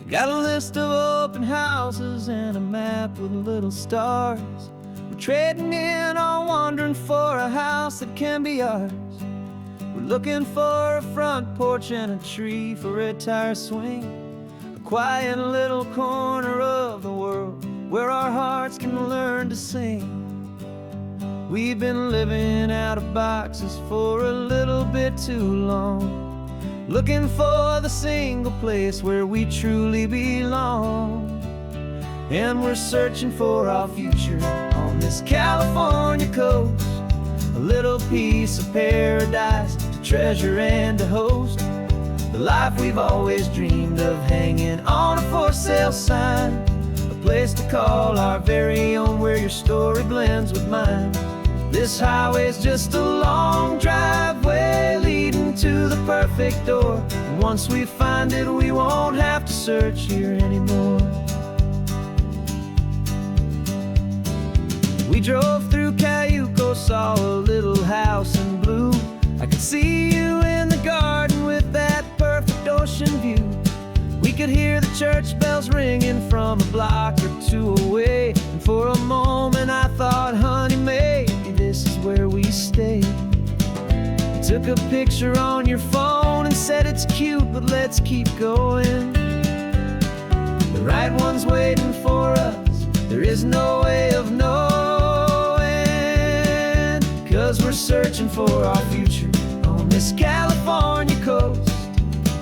Got a list of open houses and a map with little stars. We're trading in on wandering for a house that can be ours. We're looking for a front porch and a tree for a tire swing, a quiet little corner of the world where our hearts can learn to sing. We've been living out of boxes for a little bit too long, looking for the single place where we truly belong. And we're searching for our future on this California coast, a little piece of paradise to treasure and to host, the life we've always dreamed of, hanging on a for sale sign, a place to call our very own where your story blends with mine. This highway's just a long driveway leading to the perfect door, and once we find it we won't have to search here anymore. We drove through Cayuco, saw a little house in blue. I could see you in the garden with that perfect ocean view. We could hear the church bells ringing from a block or two away, and for a moment I thought, honey, maybe this is where we stay. You took a picture on your phone and said it's cute, but let's keep going. The right one's waiting for us, there is no way of knowing, 'cause we're searching for our future on this California coast,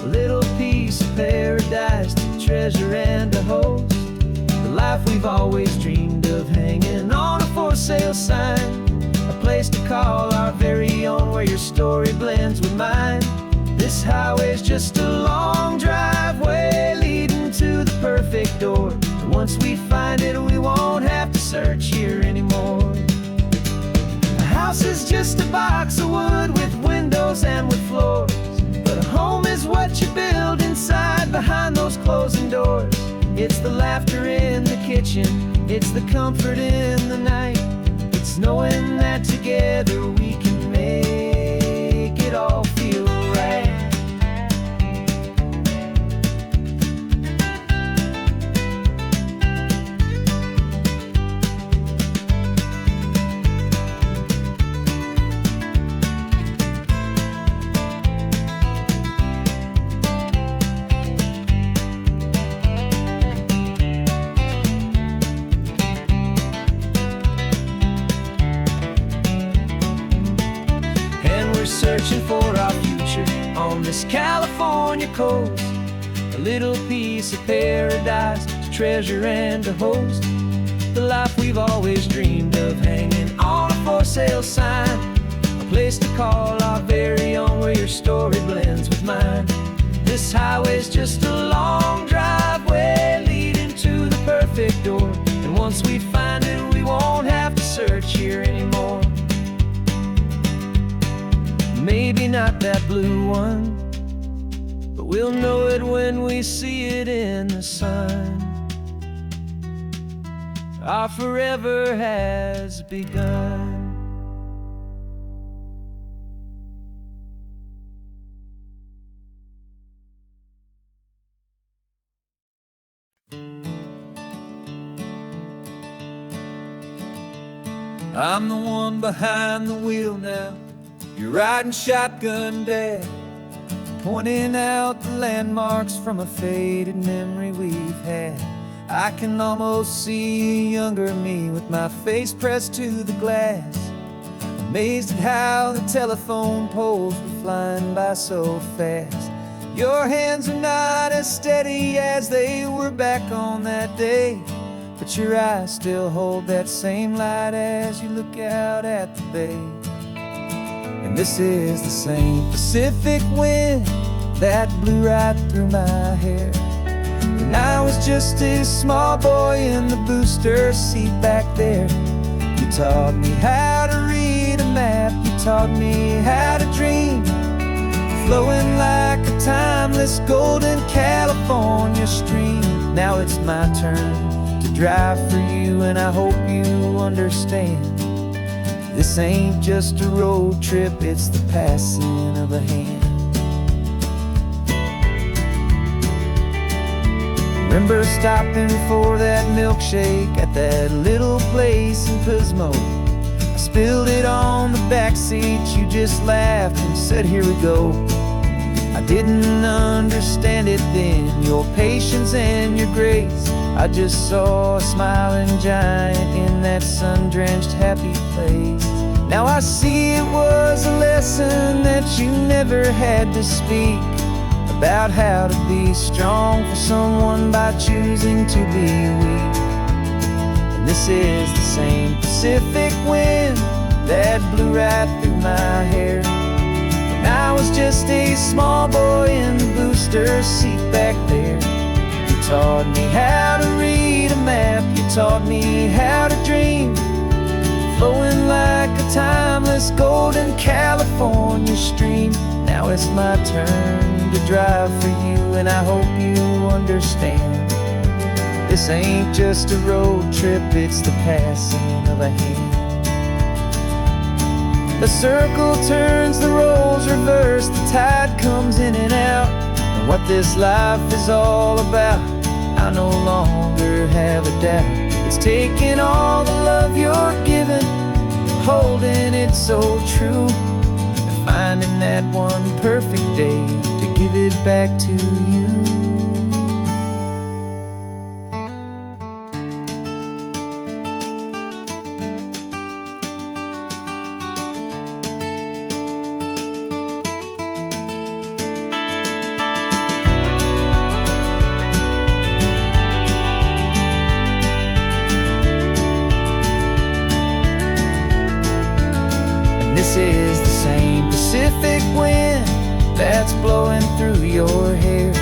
a little piece of paradise to treasure and to host, the life we've always dreamed of, hanging on a for sale sign, a place to call our very own where your story blends with mine. This highway's just a long driveway leading to the perfect door, and once we find it we won't have to search here anymore. A house is just a box of wood with windows and with floors, but a home is what you build inside behind those closing doors. It's the laughter in the kitchen, it's the comfort in the night, it's knowing that together we can make it all feel right. Searching for our future on this California coast, a little piece of paradise to treasure and to host, the life we've always dreamed of, hanging on a for sale sign, a place to call our very own where your story blends with mine. This highway's just a long driveway leading to the perfect door, and once we find it we won't have to search here anymore. Maybe not that blue one, but we'll know it when we see it in the sun. Our forever has begun. I'm the one behind the wheel now, you're riding shotgun, Dad, pointing out the landmarks from a faded memory we've had. I can almost see a younger me with my face pressed to the glass, amazed at how the telephone poles were flying by so fast. Your hands are not as steady as they were back on that day, but your eyes still hold that same light as you look out at the bay. And this is the same Pacific wind that blew right through my hair. And I was just a small boy in the booster seat back there. You taught me how to read a map, you taught me how to dream, flowing like a timeless golden California stream. Now it's my turn to drive for you, and I hope you understand. This ain't just a road trip, it's the passing of a hand. Remember stopping for that milkshake at that little place in Pismo. I spilled it on the back seat, you just laughed and said, "Here we go." I didn't understand it then, your patience and your grace. I just saw a smiling giant in that sun-drenched happy place. Now I see it was a lesson that you never had to speak, about how to be strong for someone by choosing to be weak. And this is the same Pacific wind that blew right through my hair when I was just a small boy in the booster seat back there. You taught me how to read a map, you taught me how to dream, flowing like a timeless golden California stream. Now it's my turn to drive for you, and I hope you understand. This ain't just a road trip, it's the passing of a hand. The circle turns, the roles reverse, the tide comes in and out. And what this life is all about, I no longer have a doubt. It's taking all the love you're giving, holding it so true, and finding that one perfect day to give it back to you. This is the same Pacific wind that's blowing through your hair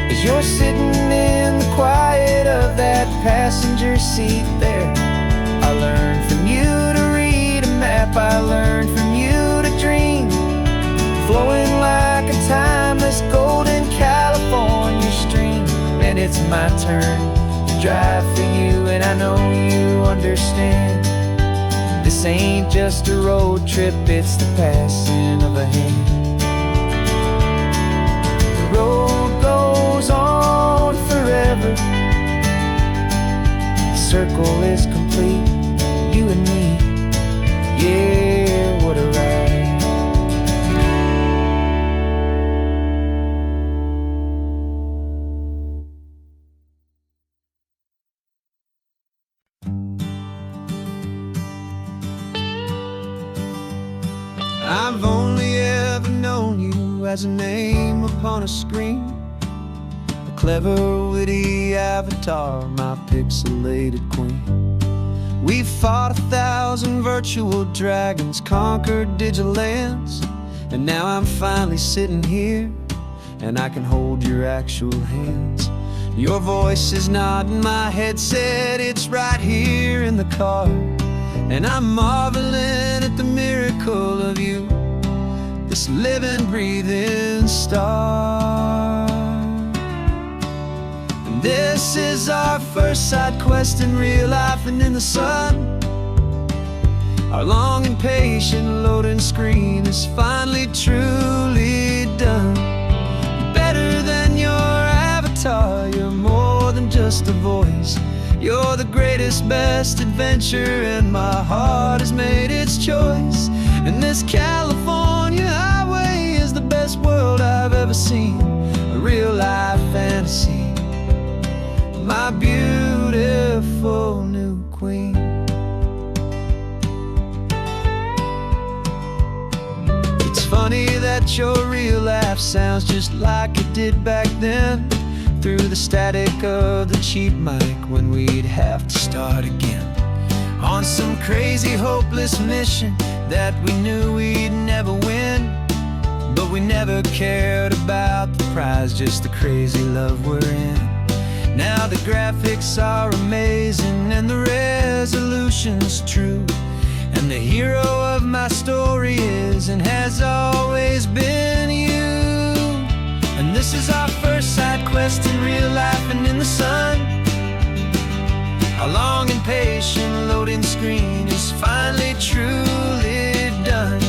as you're sitting in the quiet of that passenger seat there. I learned from you to read a map, I learned from you to dream, flowing like a timeless golden California stream. And it's my turn to drive for you, and I know you understand. This ain't just a road trip, it's the passing of a hand. The road goes on forever, the circle is complete, you and me, yeah, what a ride. I've only ever known you as a name upon a screen, a clever, witty avatar, my pixelated queen. We fought 1,000 virtual dragons, conquered digital lands, and now I'm finally sitting here, and I can hold your actual hands. Your voice is not in my headset, it's right here in the car, and I'm marveling at the miracle of you, this living, breathing star. And this is our first side quest in real life and in the sun. Our long and patient loading screen is finally truly done. Better than your avatar, you're more than just a voice. You're the greatest, best adventure, and my heart has made its choice. And this California highway is the best world I've ever seen, a real life fantasy, my beautiful new queen. It's funny that your real life sounds just like it did back then, through the static of the cheap mic when we'd have to start again, on some crazy hopeless mission that we knew we'd never win. But we never cared about the prize, just the crazy love we're in. Now the graphics are amazing and the resolution's true, and the hero of my story is and has always been you. And this is our first side quest in real life and in the sun. Our long and patient loading screen is finally truly done.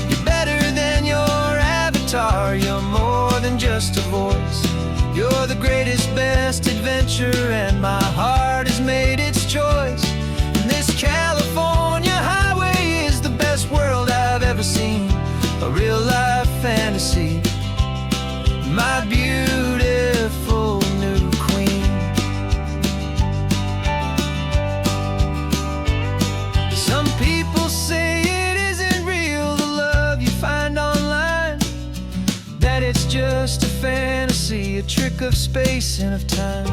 You're better than your avatar, you're more than just a voice. You're the greatest, best adventure adventure, and my heart has made its choice. And this California highway is the best world I've ever seen, a real life fantasy, my beautiful new queen. Some people say it isn't real, the love you find online, that it's just a fantasy, a trick of space and of time.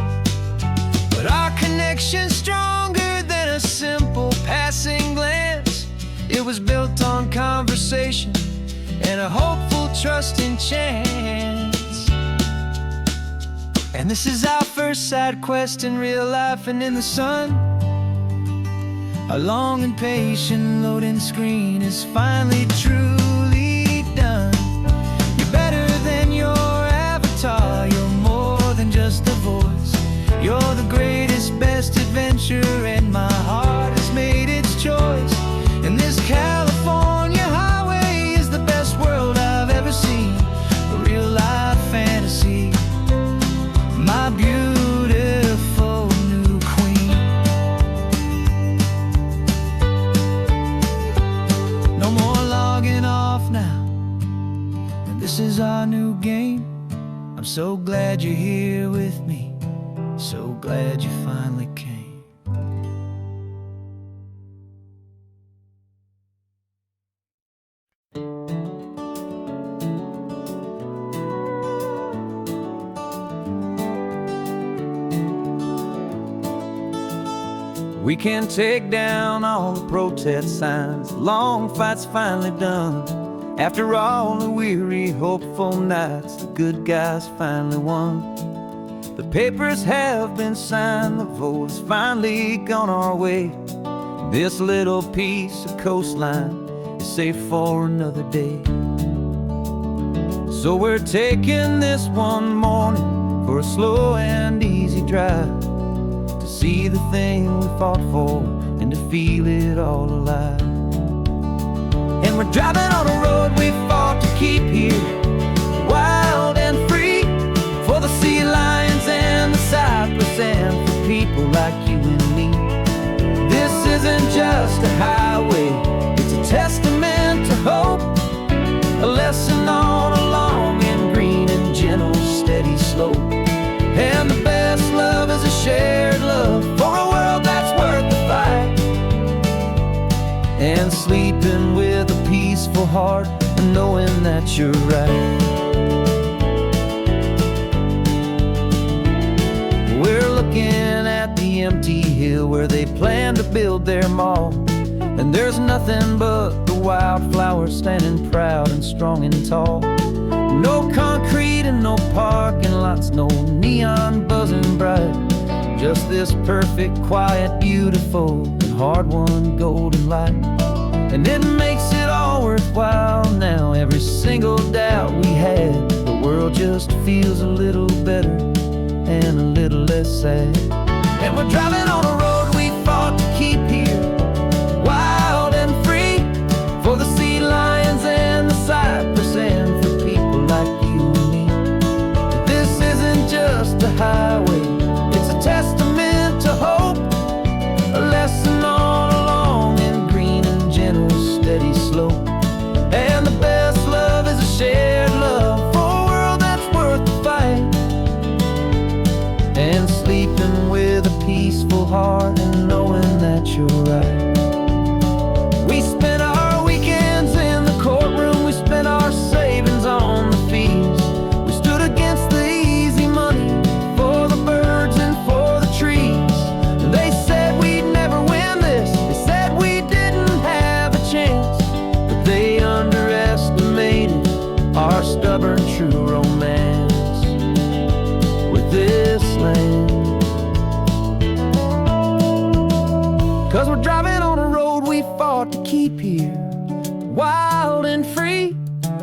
But our connection's stronger than a simple passing glance. It was built on conversation and a hopeful, trusting chance. And this is our first side quest in real life and in the sun. Our long and patient loading screen is finally truly done. You're better than your avatar, you're more than just a voice. You're the greatest, best adventure, and my heart has made its choice. And this California highway is the best world I've ever seen, a real life fantasy, my beautiful new queen. No more logging off now, and this is our new game. I'm so glad you're here with me, so glad you finally came. We can take down all the protest signs, long fight's finally done. After all the weary, hopeful nights, the good guys finally won. The papers have been signed, the vote has finally gone our way. This little piece of coastline is safe for another day. So we're taking this one morning for a slow and easy drive, to see the thing we fought for and to feel it all alive. And we're driving on a road we fought to keep here, wild and free, for the sea lions and the cypress and for people like you and me. This isn't just a highway, it's a testament to hope, a lesson on a long and green and gentle steady slope. And the best love is a shared love for a world that's worth the fight, and sleeping with a peaceful heart and knowing that you're right. We're looking at the empty hill where they plan to build their mall, and there's nothing but the wildflowers standing proud and strong and tall. No concrete and no parking lots, no neon buzzing bright, just this perfect, quiet, beautiful, and hard-won golden light. And it makes it all worthwhile now, every single doubt we had. The world just feels a little better and a little less sad. And we're driving on a road we fought to keep here, wild and free, for the sea lions and the cypress and for people like you and me. This isn't just a highway, it's a testament to hope, a lesson on a long and green and gentle steady slope. And the best love is a shared love for a world that's worth the fight, and sleeping with a peaceful heart and knowing that you're right. We spent our weekends in the courtroom, we spent our savings on the fees. We stood against the easy money for the birds and for the trees. And they said we'd never win this, they said we didn't have a chance, but they underestimated our stubborn true romance with this land. 'Cause we're driving on a road we fought to keep here, wild and free,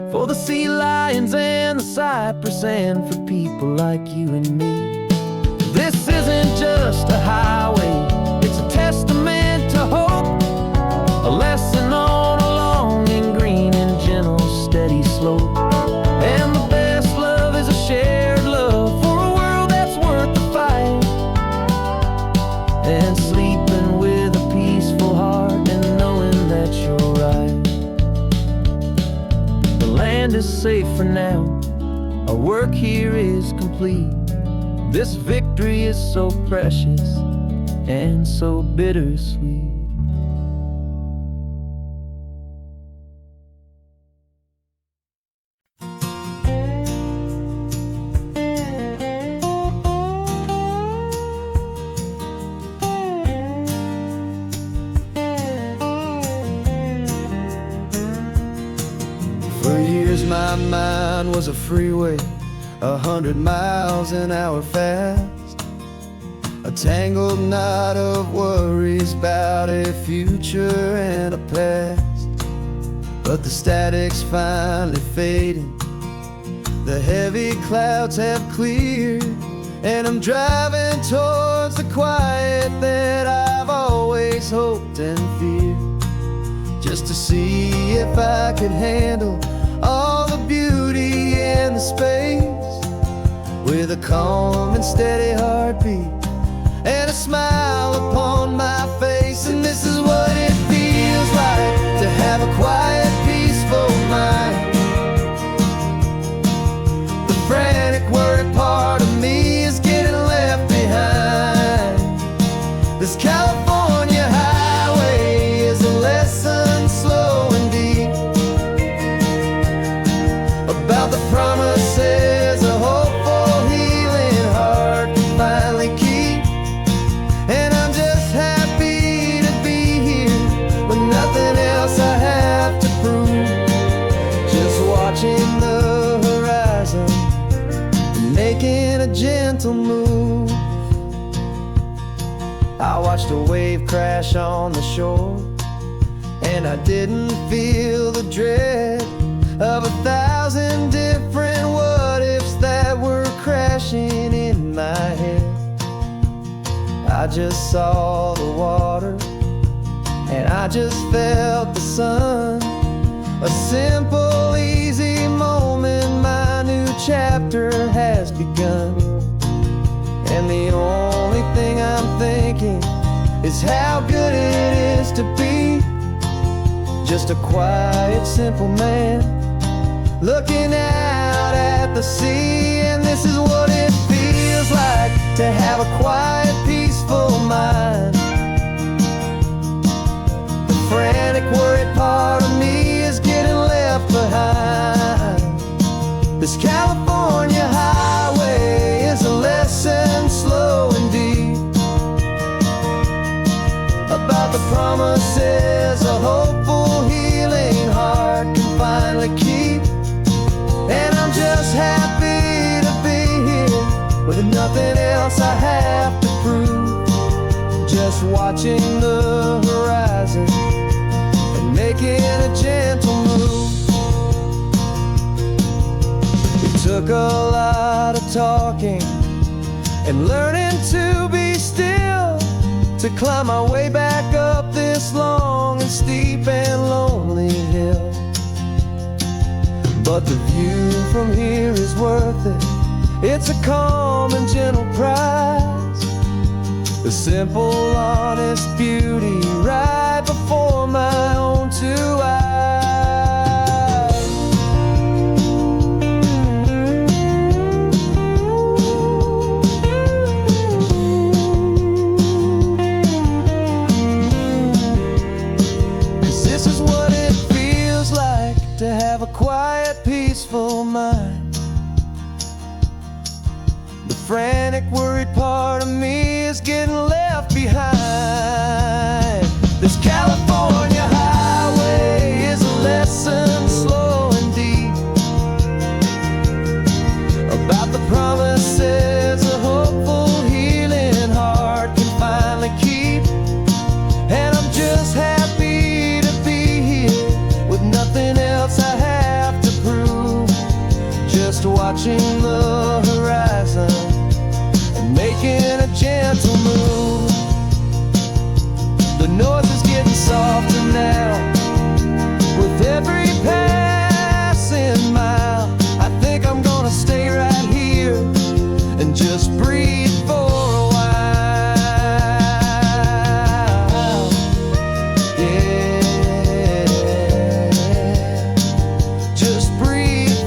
for the sea lions and the cypress and for people like you and me. This isn't just a highway, it's a testament to hope, a lesson on a long and green and gentle steady slope. And the best love is a shared love for a world that's worth the fight, safe for now. Our work here is complete. This victory is so precious and so bittersweet. For years my mind was a freeway, 100 miles an hour fast, a tangled knot of worries about a future and a past. But the static's finally fading, the heavy clouds have cleared, and I'm driving towards the quiet that I've always hoped and feared, just to see if I could handle all the beauty and the space, with a calm and steady heartbeat and a smile upon my face. And this is what it feels like to have a quiet, peaceful mind. The frantic, worried part of me is getting left behind. This California highway is a lesson slow and deep about the promises a hopeful, healing heart can finally keep. And I'm just happy to be here with nothing else I have to prove, just watching the horizon and making a gentle move. I watched a wave crash on the shore, and I didn't feel the dread of 1,000 different what-ifs that were crashing in my head. I just saw the water, and I just felt the sun. A simple, easy moment, my new chapter has begun. And the only thing I'm thinking is how good it is to be just a quiet, simple man looking out at the sea. And this is what it feels like to have a quiet, peaceful mind. The frantic, worried part of me is getting left behind. This California highway is a lesson slow and deep about the promises a hopeful, healing heart can finally keep. And I'm just happy to be here with nothing else I have to prove, just watching the horizon and making a gentle move. It took a lot of talking and learning to be still to climb my way back up this long and steep and lonely hill. But the view from here is worth it. It's a calm and gentle prize, the simple, honest beauty right before my own two eyes. To have a quiet, peaceful mind. The frantic, worried part of me is getting left behind. This California highway is a lesson slow and deep about the promises a hopeful, healing heart can finally keep. And I'm just happy to be here with nothing else I have to prove, just watching the horizon and making a gentle move. The noise is getting softer now with every passing mile. I think I'm gonna stay right here and just breathe for a while. Yeah, just breathe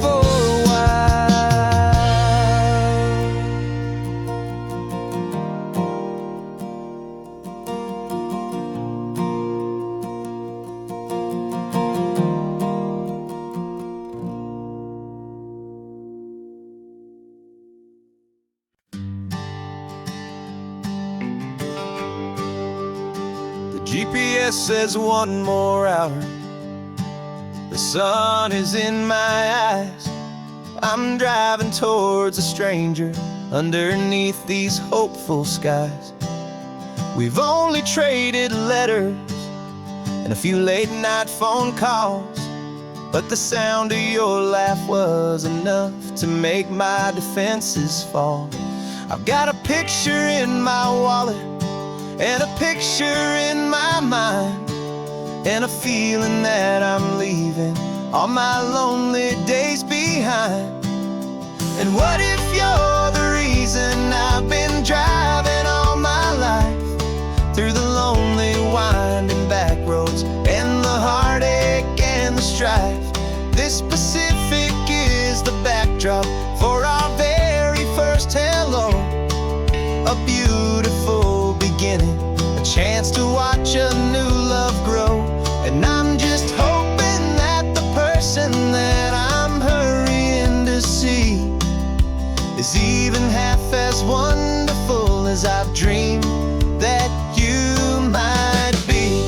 less as one more hour. The sun is in my eyes. I'm driving towards a stranger underneath these hopeful skies. We've only traded letters and a few late night phone calls, but the sound of your laugh was enough to make my defenses fall. I've got a picture in my wallet and a picture in my mind, and a feeling that I'm leaving all my lonely days behind. And what if you're the reason I've been driving all my life, through the lonely winding back roads and the heartache and the strife? This Pacific is the backdrop for our very first hello. A beautiful beginning, a chance to watch a new love grow. And I'm just hoping that the person that I'm hurrying to see is even half as wonderful as I've dreamed that you might be.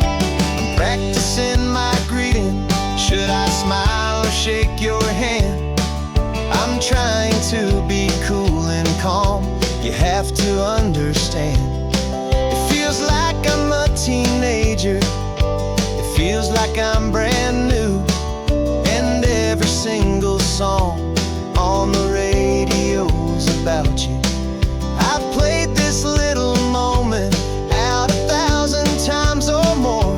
I'm practicing my greeting. Should I smile or shake your hand? I'm trying to be cool and calm. You have to understand. It feels like I'm a teenager. It feels like I'm brand new. And every single song on the radio's about you. I've played this little moment out 1,000 times or more,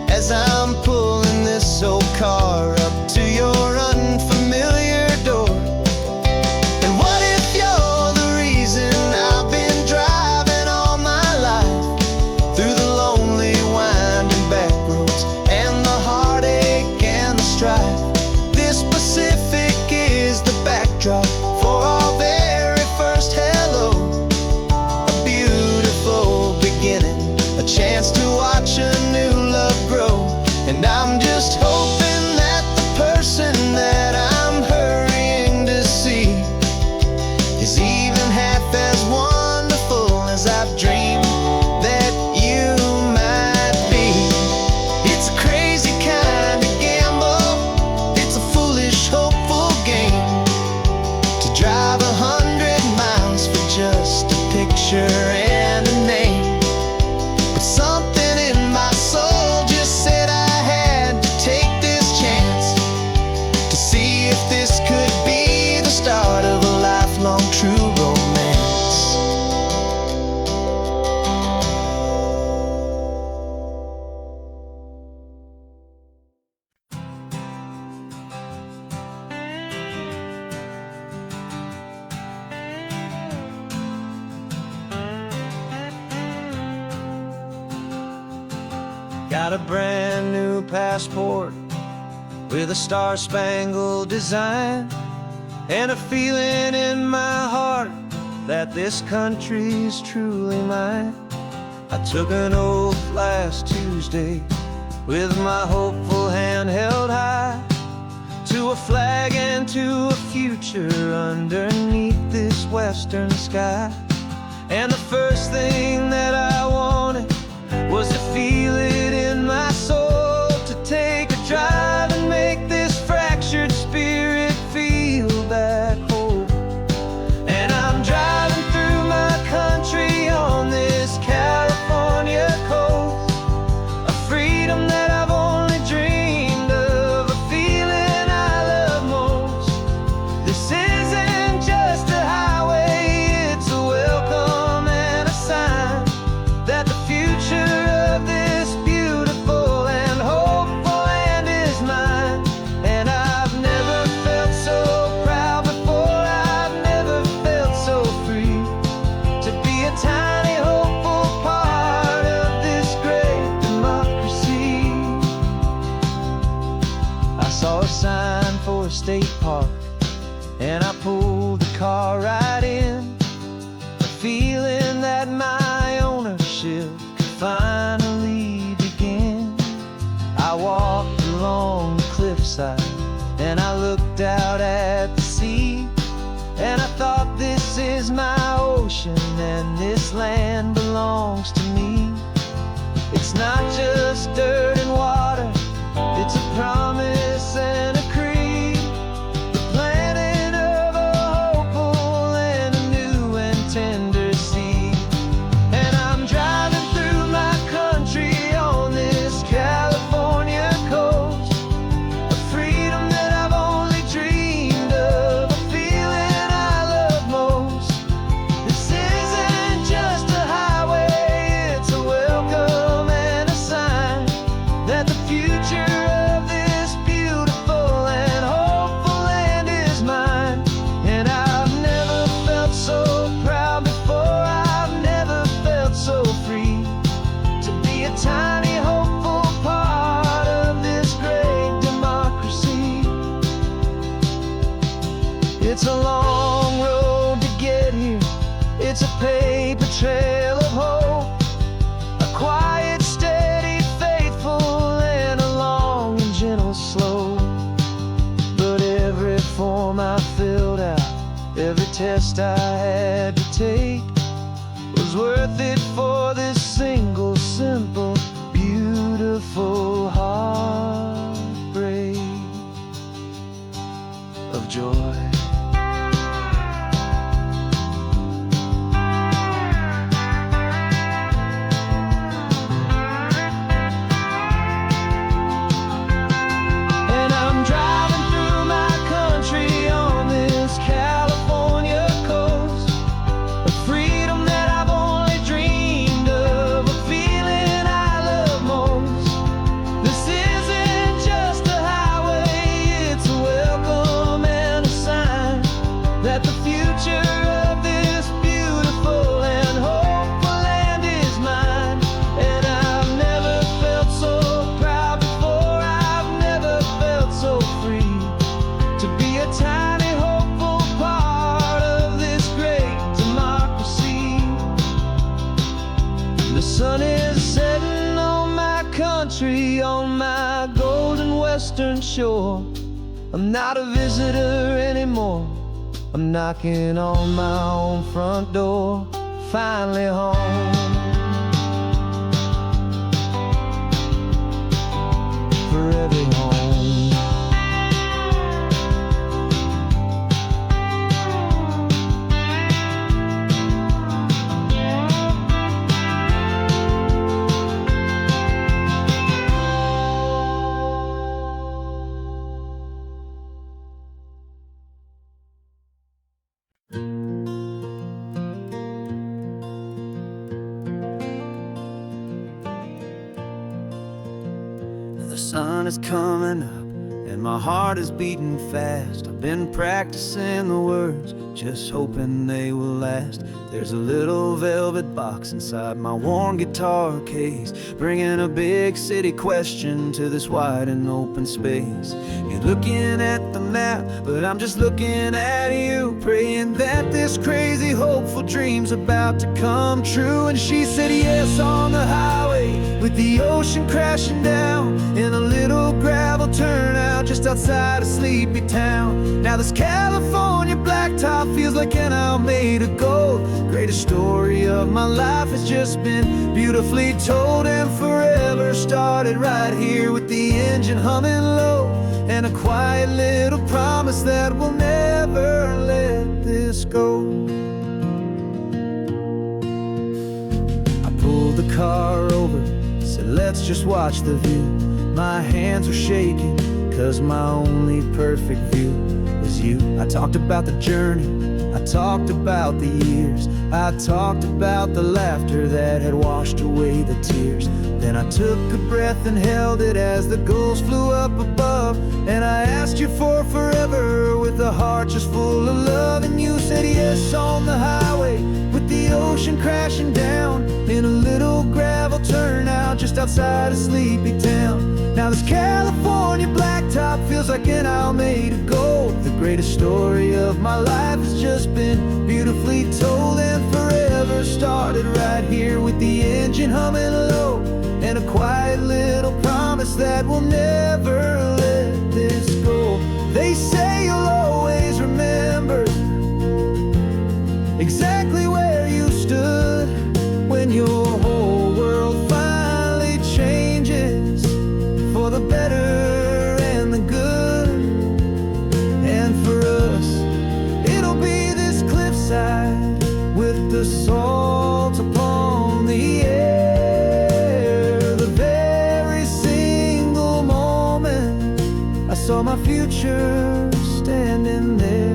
as I'm pulling this old car up to your unfamiliar door. And what if you're the reason I've been driving all my life, through the lonely winding back roads and the heartache and the strife? This Pacific is the backdrop for our very first hello. A beautiful beginning, a chance to watch a new love grow. And I'm just hoping that the person that I'm hurrying to see is even half as wonderful as I've dreamed that you might be. It's a crazy kind of gamble. It's a foolish, hopeful game to drive 100 miles for just a picture and a name. But something in my soul just said I had to take this chance to see if this could be the start of a lifelong true romance. Got a brand new passport with a star-spangled design, and a feeling in my heart that this country's truly mine. I took an oath last Tuesday with my hopeful hand held high, to a flag and to a future underneath this western sky. And the first thing that I wanted was to feel it in my soul, to take a drive and make this fractured spirit feel back home. And I'm driving through my country on this California coast, a freedom that I've only dreamed of, a feeling I love most. This isn't just a highway, it's a welcome and a sign that the future of this beautiful and hopeful land is mine. And I've never felt so proud before, I've never felt so free, to be a tiny hopeful part of this great democracy. I saw a sign for a state park, and I pulled the car right in, a feeling that my ownership could finally begin. I walked along the cliffside and I looked out at the sea, and I thought, this is my ocean and this land belongs to me. not just dirt and water, it's a promise and a creed, the planting of a hopeful and a new and tender seed. And I'm driving through my country on this California coast, a freedom that I've only dreamed of, a feeling I love most. This isn't just a highway, it's a welcome and a sign that the future of this beautiful and hopeful land is mine. And I've never felt so proud before, I've never felt so free to be a tiny hopeful part of this great democracy. It's a long road to get here, it's a paper trail of hope, a quiet, steady, faithful, and a long and gentle slope. But every form I filled out, every test I had to take, was worth it for this single, simple, beautiful heartbreak of joy. And I'm driving through my country on this California coast, a freedom that I've only dreamed of, a feeling I love most. This isn't just a highway, it's a welcome and a sign that the future of this beautiful and hopeful land is mine. And I've never felt so proud before, I've never felt so free to be a tiny hopeful part of this great democracy. The sun is setting on my country, on my golden western shore. I'm not a visitor anymore, I'm knocking on my own front door, finally home. Forever home. The sun is coming up and my heart is beating fast. I've been practicing the words, just hoping they will last. There's a little velvet box inside my worn guitar case, bringing a big city question to this wide and open space. You're looking at the map, but I'm just looking at you, praying that this crazy hopeful dream's about to come true. And she said yes on the highway, with the ocean crashing down, in a little gravel turnout just outside a sleepy town. Now this California blacktop feels like an owl made of gold. Greatest story of my life has just been beautifully told, and forever started right here with the engine humming low, and a quiet little promise that we'll never let this go. I pulled the car over, said let's just watch the view. My hands were shaking, cause my only perfect view was you. I talked about the journey, I talked about the years, I talked about the laughter that had washed away the tears. Then I took a breath and held it as the gulls flew up above, and I asked you for forever with a heart just full of love. And you said yes on the highway, with the ocean crashing down, in a little gravel turnout just outside a sleepy town. Now this California blacktop feels like an owl made of gold. The greatest story of my life has just been beautifully told, and forever started right here with the engine humming low, and a quiet little promise that we'll never let this go. They say you'll always remember exactly where you stood when your whole world finally changed. saw my future standing there.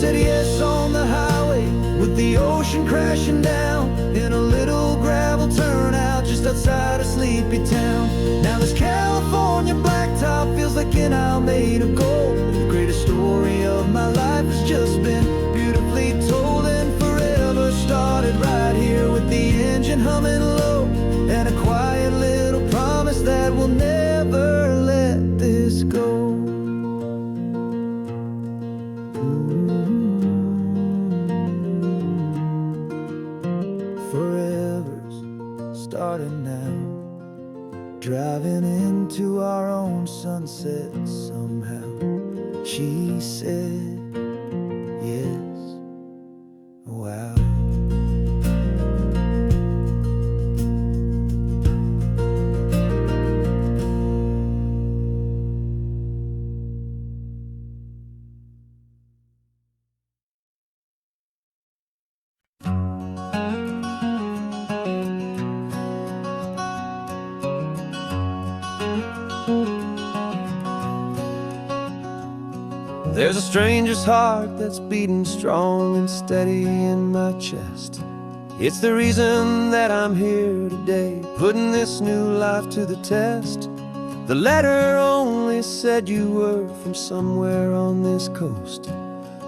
Said yes on the highway with the ocean crashing down in a little gravel turnout just outside a sleepy town. Now this California blacktop feels like an isle made of gold. The greatest story of my life has just been beautifully told, and forever started right here with the engine humming low and a quiet little promise that we'll never let this go. Forever's starting now, driving into our own sunset somehow. She said yes, wow. There's a stranger's heart that's beating strong and steady in my chest. It's the reason that I'm here today, putting this new life to the test. The letter only said you were from somewhere on this coast,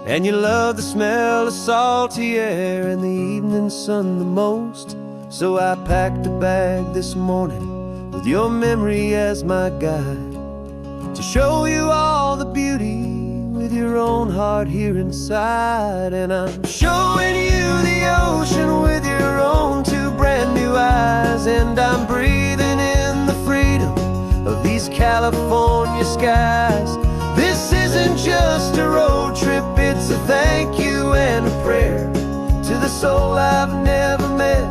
and you love the smell of salty air and the evening sun the most. So I packed a bag this morning with your memory as my guide, to show you all the beauty with your own heart here inside. And I'm showing you the ocean with your own two brand new eyes, and I'm breathing in the freedom of these California skies. This isn't just a road trip, it's a thank you and a prayer to the soul I've never met,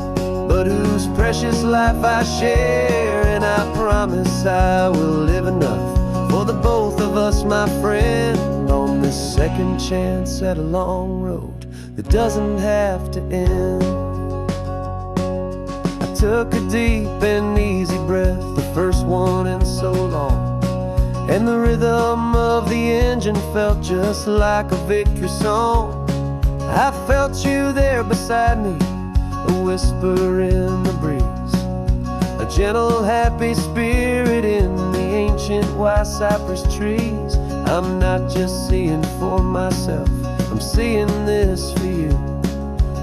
but whose precious life I share. And I promise I will live enough for the both of us, my friend, on this second chance at a long road that doesn't have to end. I took a deep and easy breath, the first one in so long, and the rhythm of the engine felt just like a victory song. I felt you there beside me, a whisper in the breeze, a gentle happy spirit in the ancient white cypress trees. I'm not just seeing for myself, I'm seeing this for you,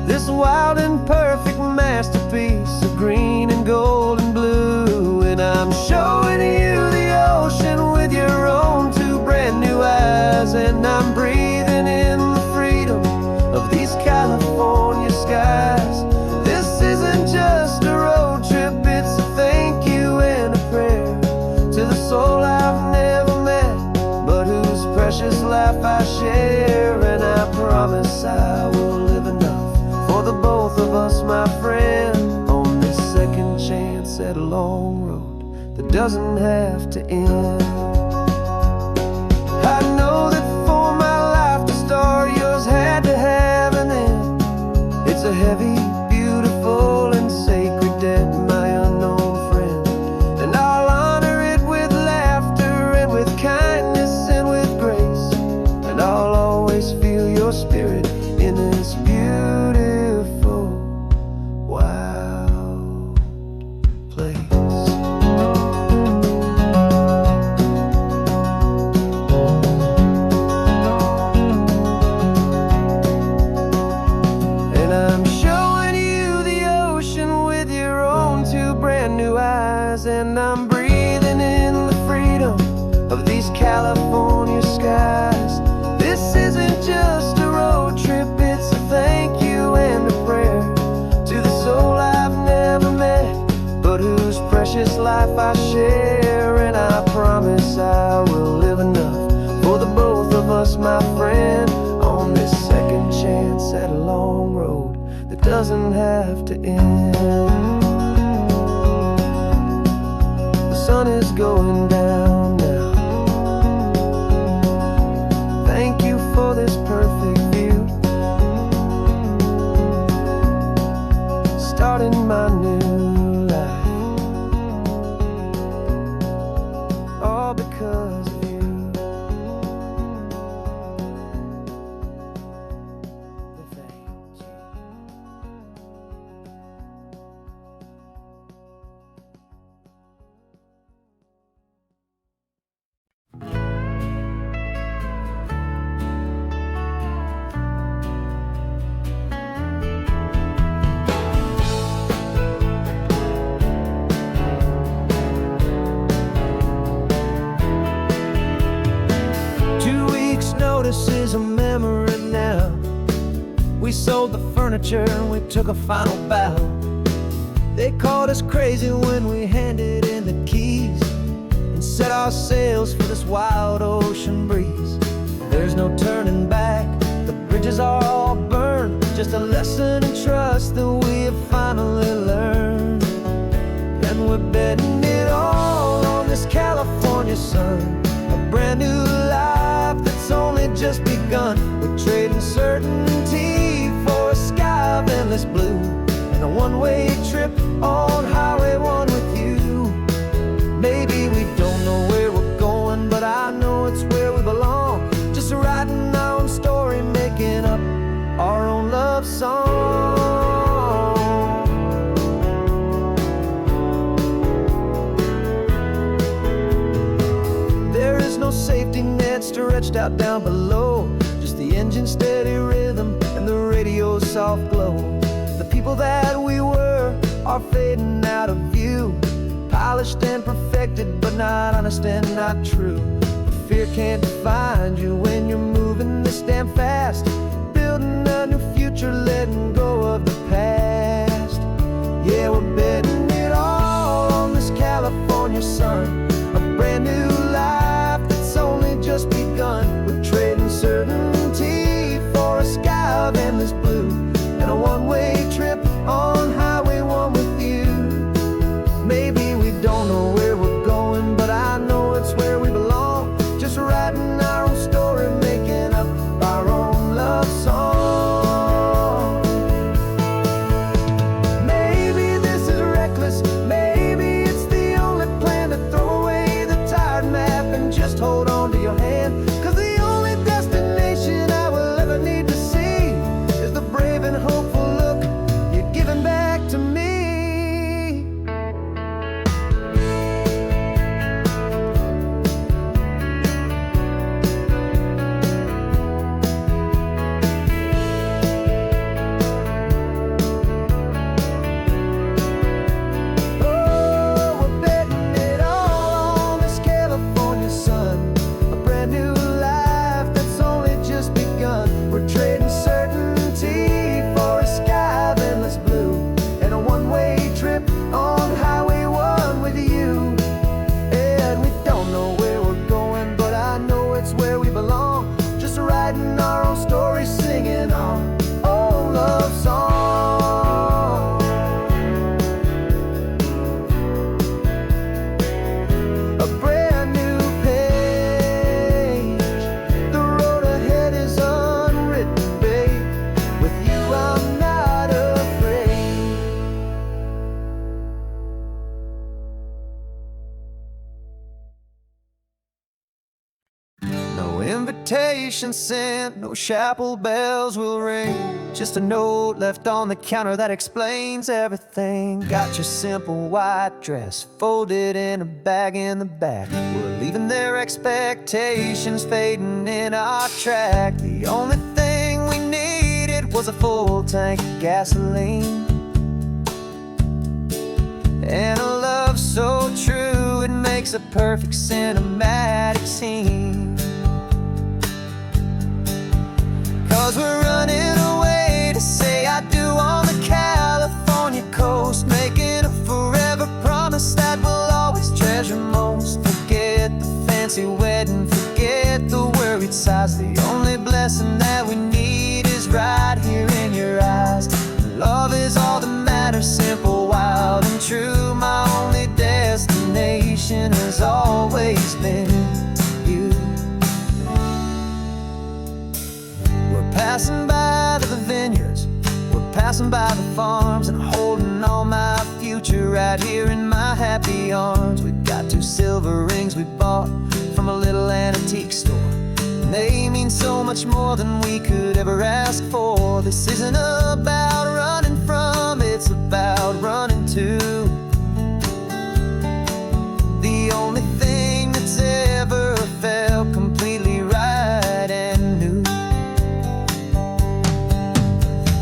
this wild and perfect masterpiece of green and gold and blue. And I'm showing you the ocean with your own two brand new eyes, and I'm breathing in the freedom of these California skies. This isn't just a road trip, it's a thank you and a prayer to the soul I've never met, but whose precious life I share. And I promise I will live enough for the both of us, my friend, on this second chance at a long road that doesn't have to end. I know that for my life to start, yours had to have an end. It's a heavy, beautiful, and sacred debt, my unknown friend, and I'll honor it with laughter and with kindness and with grace, and I'll always feel your spirit in this beautiful, wild place. And I'm showing you the ocean with your own two brand new eyes, and I'm breathing in the freedom of these California skies. This isn't just a road trip, it's a thank you and a prayer to the soul I've never met, but whose precious life I share. And I promise I will live enough for the both of us, my friend, on this second chance at a long road that doesn't have to end. The sun sun is going down now. Thank you for this perfect view, starting my new life, all because of you. Thank you. Notice is a memory now. We sold the furniture and we took a final bow. They called us crazy when we handed in the keys and set our sails for this wild ocean breeze. There's no turning back, the bridges are all burned, just a lesson in trust that we have finally learned. And we're betting it all on this California sun, a brand new life that's only just begun. We're trading certainty for a sky of endless blue and a one-way trip on Highway 1 with you. Maybe we don't know where we're going, but I know it's where we belong. Just writing our own story, making up our own love song. There is no safety net stretched out down below, just the engine's steady rhythm and the radio's soft glow. The people that we were are fading out of view, polished and perfected, but not honest and not true. Fear can't define you when you're moving this damn fast, building a new future, letting go of the past. Yeah, we're betting it all on this California sun, a brand new life that's only just begun. We're trading certainty for a sky of endless blue and a one-way trip on Highway 1 with you. Maybe we don't know where we're going, but I know it's where we belong. Just writing our own story, making up our own love song. Maybe this is reckless, maybe it's the only plan to throw away the tired map and just hold on to your hand. 'Cause the only destination I will ever need to see is the brave and hopeful look you're giving back to me. Oh, we're betting it all on this California sun, a brand new life that's only just begun. We're trading certainty for a sky of endless blue and a one-way trip on Highway 1 with you. And we don't know where we're going, but I know it's where we belong. Just writing our own story, singing our own love song. A brand new page, the road ahead is unwritten, babe. With you I'm not afraid. No invitation sent, no chapel bells will ring, just a note left on the counter that explains everything. Got your simple white dress folded in a bag in the back. We're leaving their expectations fading in our track. The only thing we needed was a full tank of gasoline and a love so true it makes a perfect cinematic scene. 'Cause we're running away to say I do on the California coast, making a forever promise that we'll always treasure most. Forget the fancy wedding, forget the worried sighs. The only blessing that we need is right here in your eyes. Love is all that matters, simple, wild and true. My only destination passing by the farms and holding all my future right here in my happy arms. We've got 2 silver rings we bought from a little antique store, and they mean so much more than we could ever ask for. This isn't about running from, it's about running to the only thing that's ever felt completely right and new.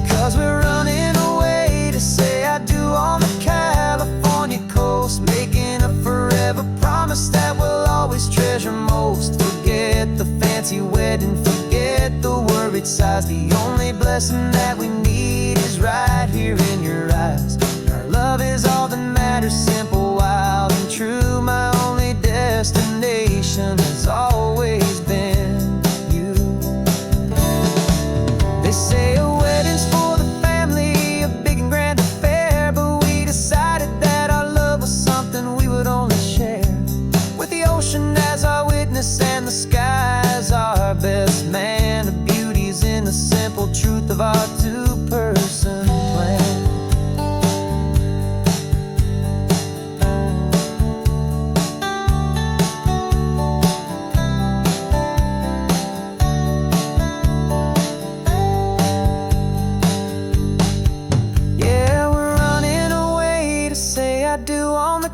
'Cause we're running away to say I do on the California coast, making a forever promise that we'll always treasure most. Forget the fancy wedding, forget the worried sighs. The only blessing that we need is right here in your eyes. Our love is all that matters, simple, wild, and true. My only destination has always been you. They say a wedding's for the family, a big and grand affair, but we decided that our love was something we would only share with the ocean as our witness and the sky as our best man. The beauty's in the simple truth of our 2-person plan.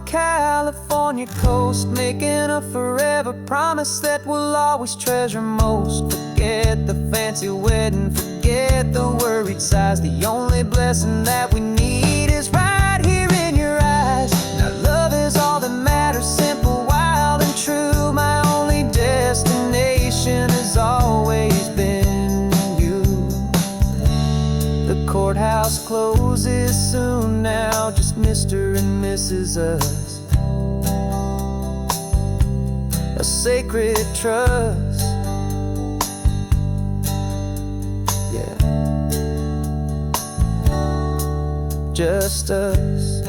California coast, making a forever promise that we'll always treasure most. Forget the fancy wedding, forget the worried sighs. The only blessing that we need is right here in your eyes. Now love is all that matters, simple, wild, and true. My only destination has always been you. The courthouse closes soon now, just Mr. and Mrs. Us. A sacred trust, yeah, just us.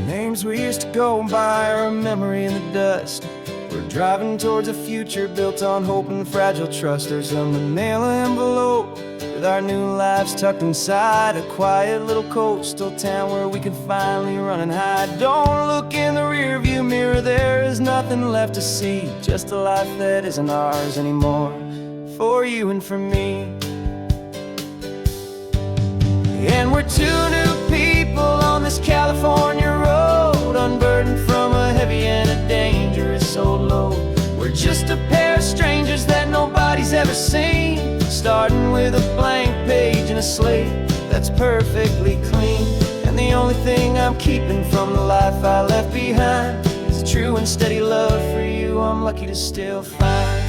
Names we used to go by are a memory in the dust. We're driving towards a future built on hope and fragile trust. There's a manila envelope with our new lives tucked inside, a quiet little coastal town where we can finally run and hide. Don't look in the rearview mirror, there is nothing left to see, just a life that isn't ours anymore, for you and for me. And we're 2 new people on this California road, unburdened from a heavy and a dangerous old load. We're just a pair of strangers that nobody's ever seen, starting with a blank page and a slate that's perfectly clean. And the only thing I'm keeping from the life I left behind is a true and steady love for you I'm lucky to still find.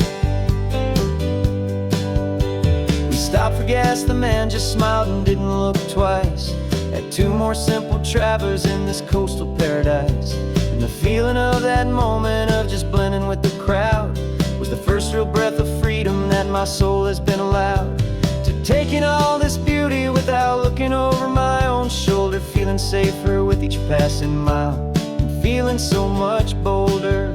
We stopped for gas, the man just smiled and didn't look twice. Had 2 more simple travelers in this coastal paradise. And the feeling of that moment of just blending with the crowd was the first real breath of freedom that my soul has been allowed to take in all this beauty without looking over my own shoulder, feeling safer with each passing mile and feeling so much bolder.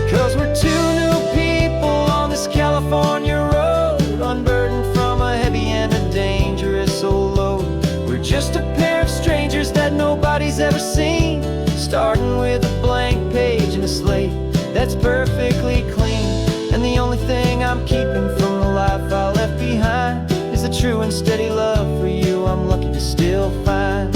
'Cause we're 2 new people on this California road, unburdened from a heavy and a dangerous old load. We're just a pair of strangers that nobody's ever seen, starting with a blank page and a slate that's perfectly clean. And the only thing I'm keeping from the life I left behind is a true and steady love for you I'm lucky to still find.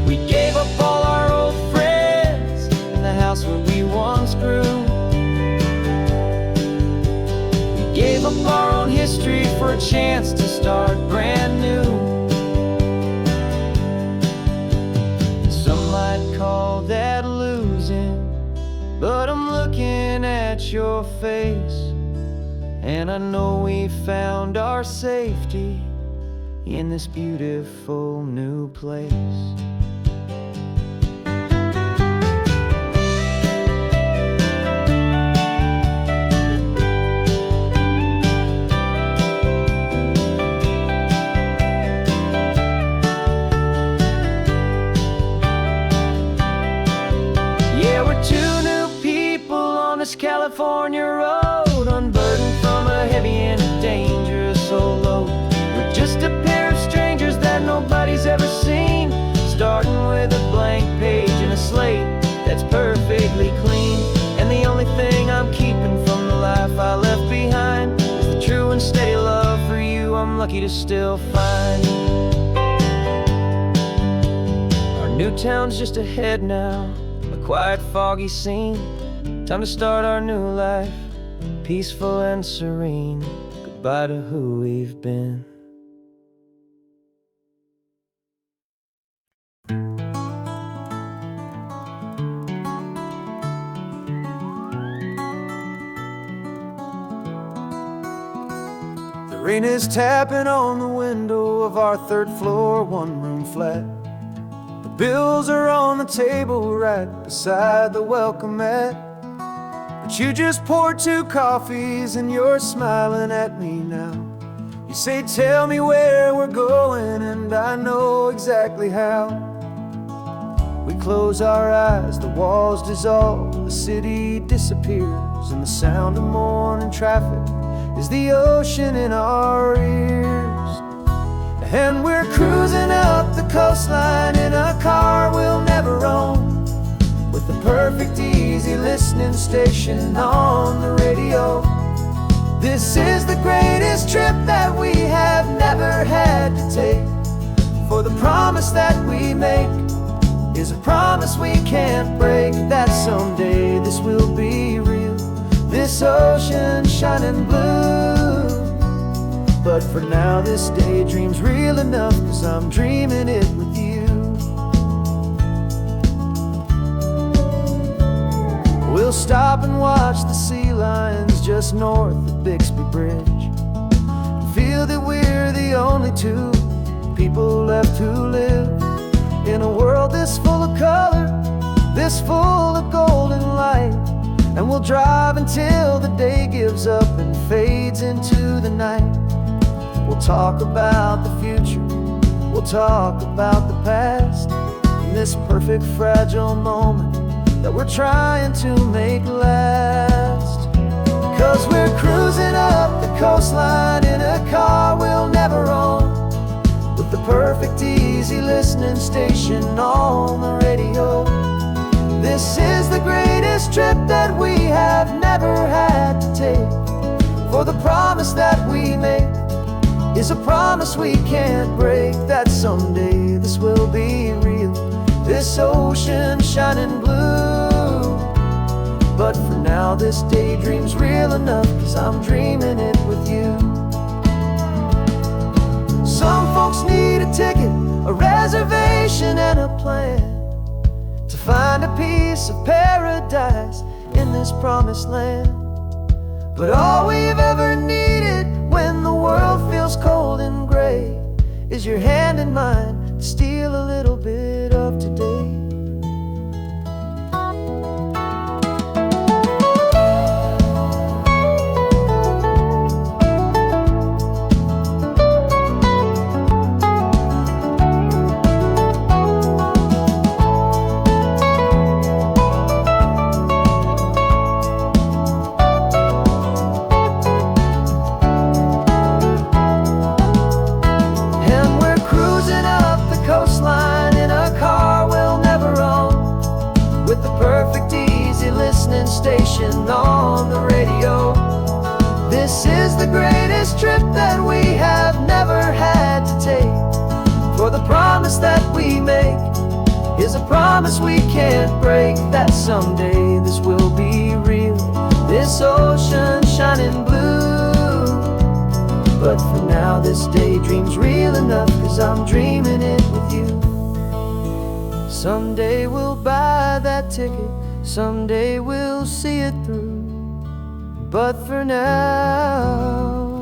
We gave up all our old friends in the house where we once grew. We gave up our own history for a chance to start brand new. Some might call that losing, but I'm looking at your face, and I know we found our safety in this beautiful new place. ever seen. Starting with a blank page and a slate that's perfectly clean. And the only thing I'm keeping from the life I left behind is the true and steady love for you I'm lucky to still find. Our new town's just ahead now, a quiet, foggy scene. Time to start our new life, peaceful and serene. Goodbye to who we've been. The rain is tapping on the window of our third floor, one-room flat. The bills are on the table right beside the welcome mat. But you just poured 2 coffees and you're smiling at me now. You say, tell me where we're going, and I know exactly how. We close our eyes, the walls dissolve, the city disappears, and the sound of morning traffic is the ocean in our ears. And we're cruising up the coastline in a car we'll never own, with the perfect easy listening station on the radio. This is the greatest trip that we have never had to take, for the promise that we make is a promise we can't break, that someday this will be real, this ocean shining blue. But for now this daydream's real enough, 'cause I'm dreaming it with you. We'll stop and watch the sea lions just north of Bixby Bridge, and feel that we're the only 2 people left who live in a world this full of color, this full of golden light. And we'll drive until the day gives up and fades into the night. We'll talk about the future, we'll talk about the past, in this perfect fragile moment that we're trying to make last. 'Cause we're cruising up the coastline in a car we'll never own, with the perfect easy listening station on the radio. This is the greatest trip that we have never had to take, for the promise that we make is a promise we can't break, that someday this will be real, this ocean shining blue. But for now this daydream's real enough, 'cause I'm dreaming it with you. Some folks need a ticket, a reservation and a plan, to find a piece of paradise in this promised land. But all we've ever needed when the world feels cold and gray is your hand in mine to steal a little bit of today. Station on the radio. This is the greatest trip that we have never had to take, for the promise that we make is a promise we can't break, that someday this will be real, this ocean shining blue. But for now this daydream's real enough, 'cause I'm dreaming it with you. Someday we'll buy that ticket, someday we'll see it through, but for now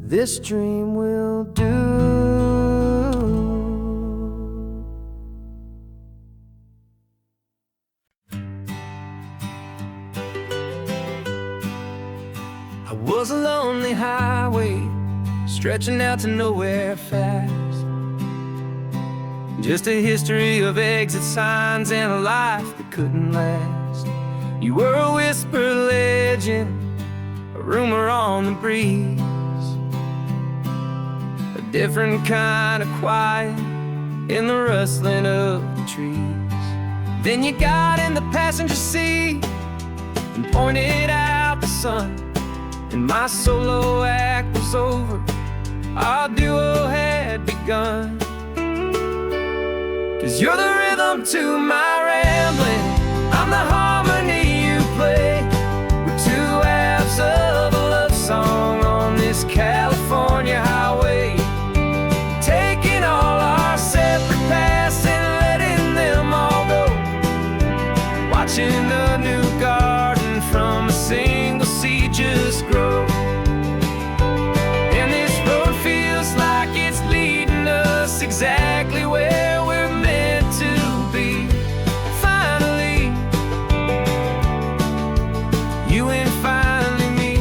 this dream will do. I was a lonely highway stretching out to nowhere fast, just a history of exit signs and a life that couldn't last. You were a whisper legend, a rumor on the breeze, a different kind of quiet in the rustling of the trees. Then you got in the passenger seat and pointed out the sun, and my solo act was over, our duo had begun. 'Cause you're the rhythm to my rambling, I'm the harmony you play. We're two halves of a love song on this California highway, taking all our separate paths and letting them all go, watching a new garden from a single seed just grow. And this road feels like it's leading us exactly where we're meant to be. Finally, you and finally me.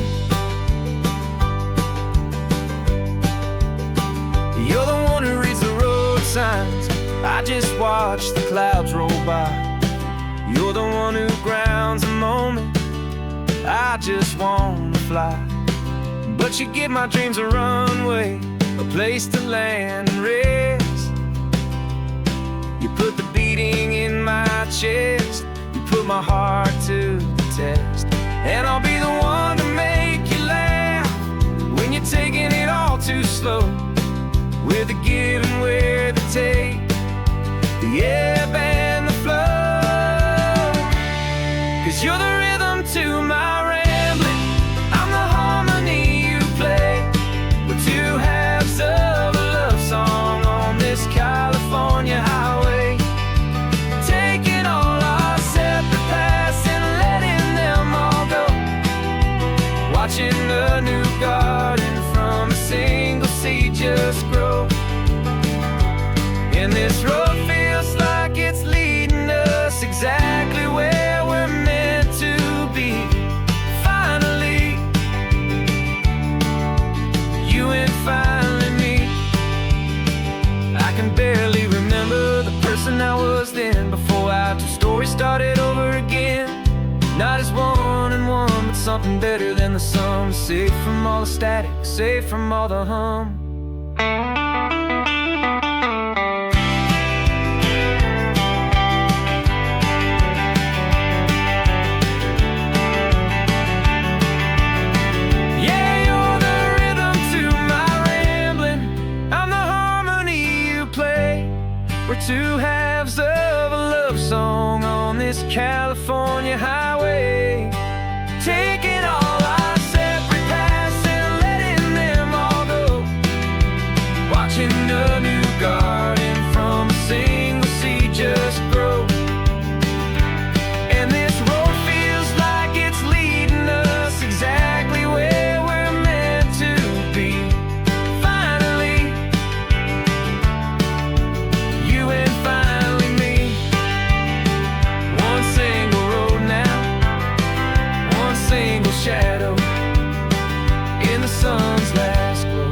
You're the one who reads the road signs, I just watch the clouds roll by. You're the one who grounds the moment, I just wanna fly. But you give my dreams a runway, a place to land and rest. You put the beating in my chest, you put my heart to the test. And I'll be the one to make you laugh when you're taking it all too slow. We're the give and we're the take, the ebb and the flow. 'Cause you're the rhythm to my rambling, I'm the harmony you play. We're two halves of a love song on this California highway, taking all our separate paths and letting them all go, watching a new garden from a single seed just grow. And this road feels like it's leading us exactly where we're meant to be. Finally, you and finally me. I can barely remember the person I was then, before our two stories started over again. Not as one and one, but something better than the sum. Safe from all the static, safe from all the hum. We're two halves of a love song on this California highway, taking all our separate paths and letting them all go, watching a new garden from a single seed just grow. And this road feels like it's leading us exactly where we're meant to be. Finally, you and finally me. One single road now, one single shadow in the sun's last glow.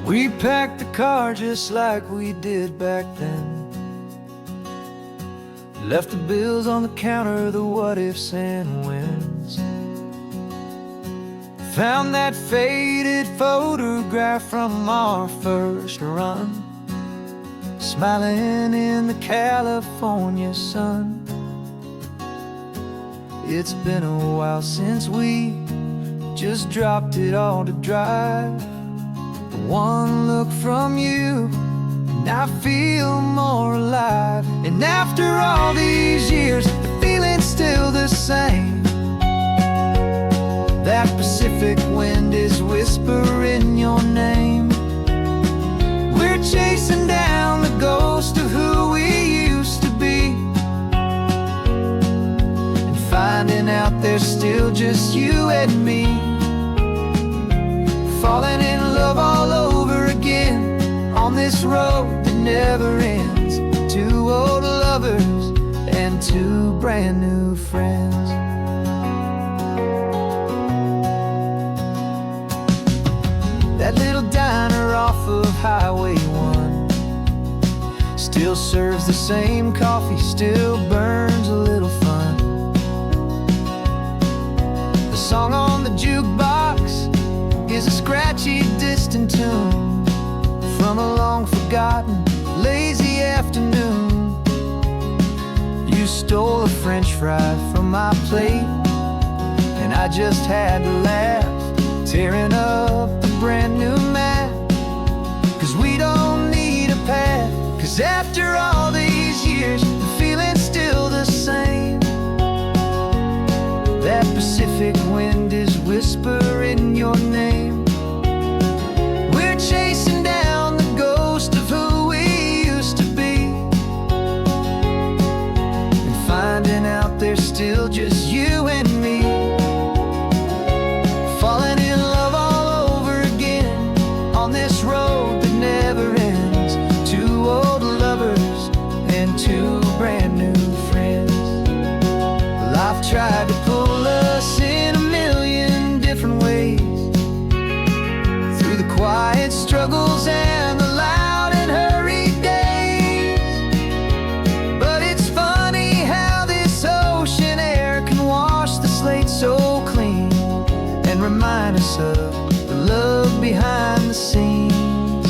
We packed the car just like we did back then, left the bills on the counter, the what ifs and whens. Found that faded photograph from our first run, smiling in the California sun. It's been a while since we just dropped it all to drive. One look from you and I feel more alive. And after all these years, the feeling's still the same. That Pacific wind is whispering your name. We're chasing down the ghost of who we used to be, and finding out there's still just you and me. Falling in love all over again on this road that never ends. Two old lovers and two brand new friends. That little of Highway 1. Still serves the same coffee, still burns a little fun. The song on the jukebox is a scratchy, distant tune from a long-forgotten, lazy afternoon. You stole a French fry from my plate, and I just had to laugh, tearing up the brand new map. 'Cause we don't need a path, 'cause after all these years, the feeling's still the same. That Pacific wind is whispering your name. We're chasing down the ghost of who we used to be, and finding out there's still just you and me. Falling in love all over again on this road that never ends. Two old lovers and two brand new friends. Life tried to pull us in a million different ways, through the quiet struggles and the loud and hurried days. But it's funny how this ocean air can wash the slate so clean, and remind us of the love behind the scenes.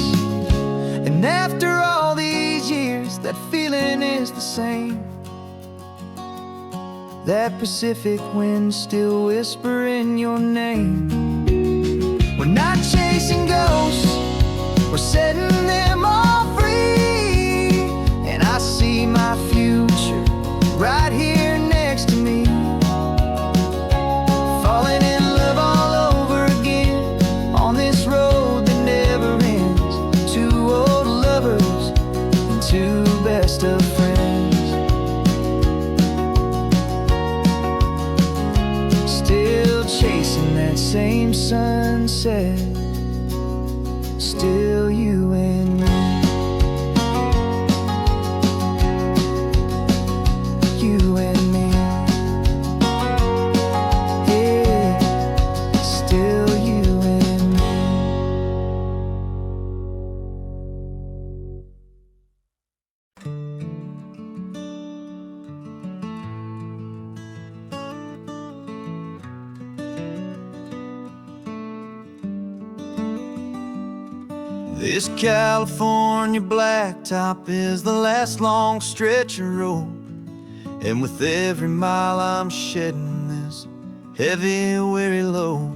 And after all these years, that feeling is the same. That Pacific wind still whispering your name. We're not chasing ghosts, we're setting them all free. And I see my future right here next to me. Falling in love all over again on this road that never ends. Two old lovers and two best of friends. Still chasing that same sunset, still you and me. You and me. Yeah, still you and me. This California blacktop is the last long stretch of road, and with every mile I'm shedding this heavy, weary load.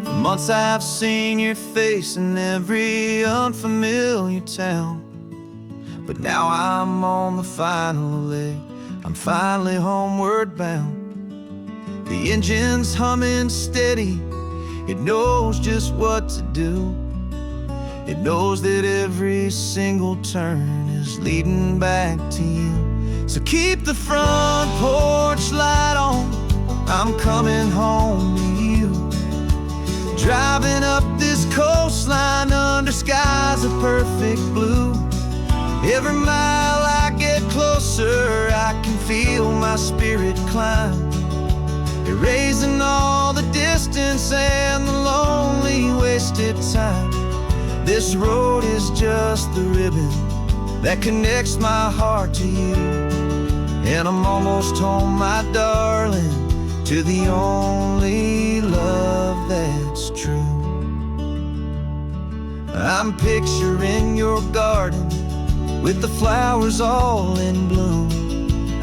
For months I've seen your face in every unfamiliar town, but now I'm on the final leg, I'm finally homeward bound. The engine's humming steady, it knows just what to do. It knows that every single turn is leading back to you. So keep the front porch light on, I'm coming home to you. Driving up this coastline under skies of perfect blue. Every mile I get closer, I can feel my spirit climb, erasing all the distance and the lonely wasted time. This road is just the ribbon that connects my heart to you, and I'm almost home, my darling, to the only love that's true. I'm picturing your garden with the flowers all in bloom.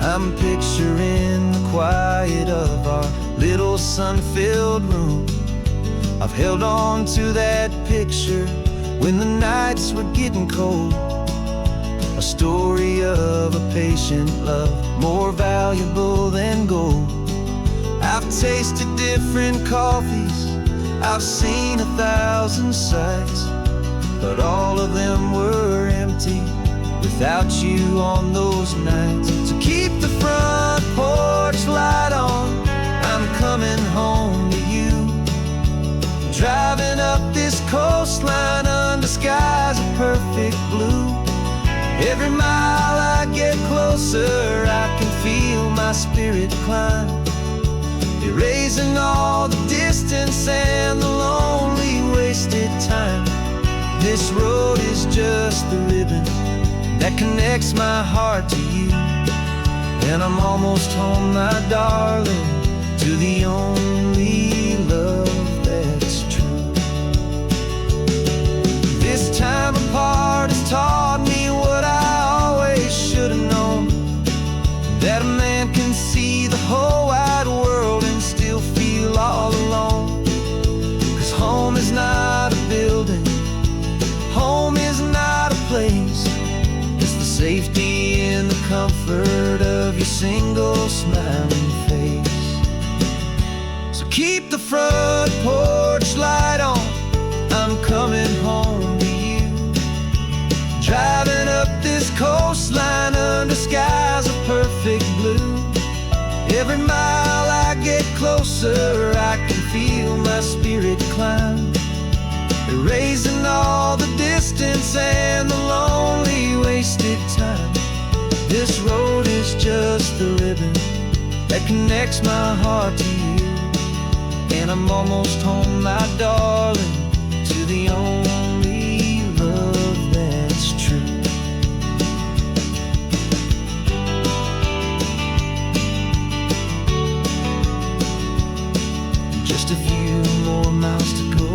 I'm picturing the quiet of our little sun-filled room. I've held on to that picture when the nights were getting cold, a story of a patient love, more valuable than gold. I've tasted different coffees, I've seen 1,000 sights, but all of them were empty without you on those nights. So keep the front porch light on, I'm coming home to you. Driving up this coastline under skies of perfect blue. Every mile I get closer, I can feel my spirit climb, erasing all the distance and the lonely wasted time. that connects my heart to you. And I'm almost home, my darling, to the only love that's true. This time apart has taught me what I always should have known, that a man can see the whole wide world and still feel all alone. 'Cause home is not a building, home is not a place, it's the safety and the comfort of your single smiling face. So keep the front porch light on, I'm coming home to you. Driving up this coastline under skies of perfect blue. Every mile I get closer, I can feel my spirit climb, erasing all the distance and the lonely wasted time. This road is just the ribbon that connects my heart to you. And I'm almost home, my darling, to the only love that's true. Just a few more miles to go,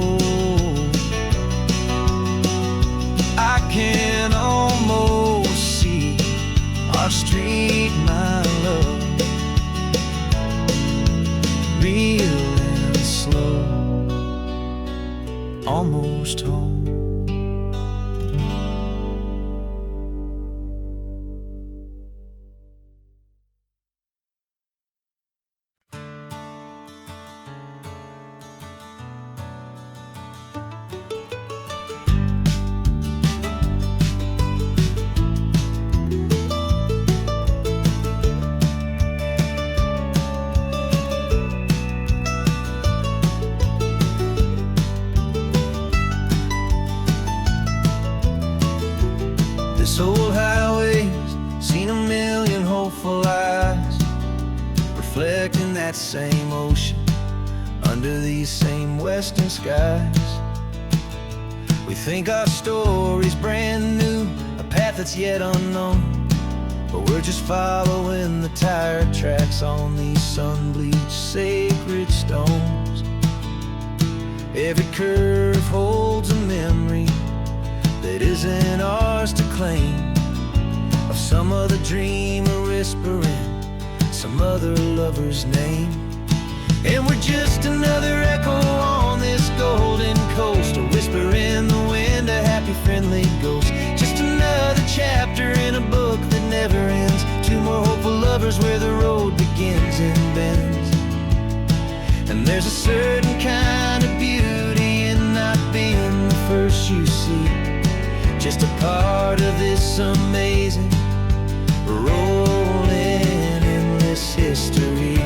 I can almost see our street, my love, real and slow, almost home. This old highway's seen a million hopeful eyes, reflecting that same ocean under these same western skies. We think our story's brand new, a path that's yet unknown, but we're just following the tire tracks on these sun-bleached sacred stones. Every curve holds a memory that isn't ours to claim, of some other dreamer whispering some other lover's name. And we're just another echo on this golden coast, a whisper in the wind, a happy friendly ghost. Just another chapter in a book that never ends, two more hopeful lovers where the road begins and bends. And there's a certain kind of beauty in not being the first you see, just a part of this amazing, rolling, endless history.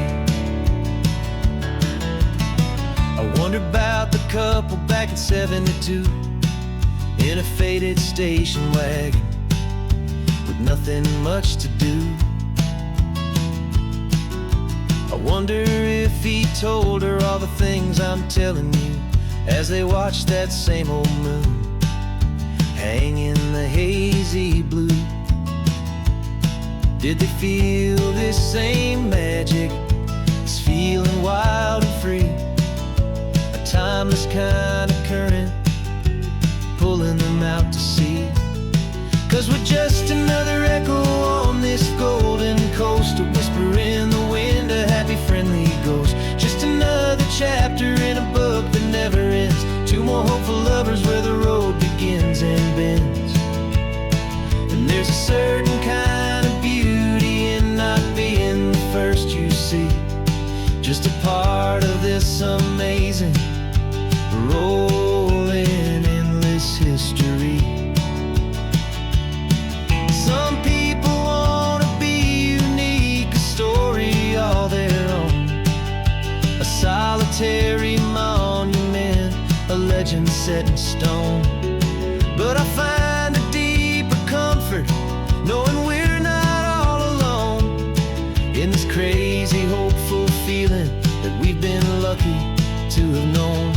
I wonder about the couple back in '72 in a faded station wagon with nothing much to do. I wonder if he told her all the things I'm telling you as they watched that same old moon hang in the hazy blue. Did they feel this same magic, this feeling wild and free, a timeless kind of current pulling them out to sea? 'Cause we're just another echo on this golden coast, a whisper in the wind, a happy friendly ghost. Just another chapter in a book that never ends, two more hopeful lovers where the road begins and bends. And there's a certain kind of beauty in not being the first you see, just a part of this amazing, rolling, endless history. Some people want to be unique, a story all their own, a solitary monument, a legend set in stone. But I find a deeper comfort knowing we're not all alone in this crazy, hopeful feeling that we've been lucky to have known.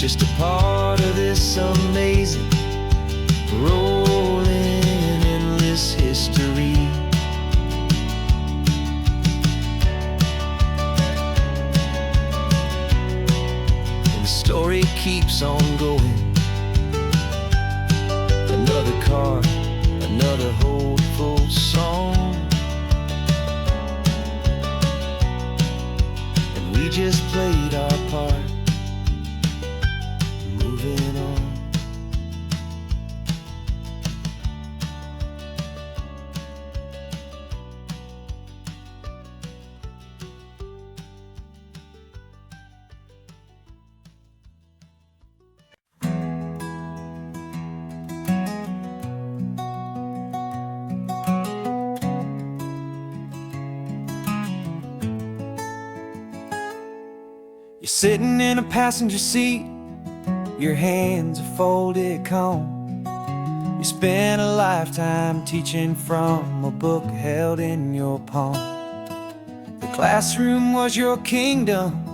just a part of this amazing, rolling, endless history. And the story keeps on going. Another card, another hopeful song, and we just played our part, moving on. You're sitting in a passenger seat, your hands are folded calm. You spent a lifetime teaching from a book held in your palm. The classroom was your kingdom,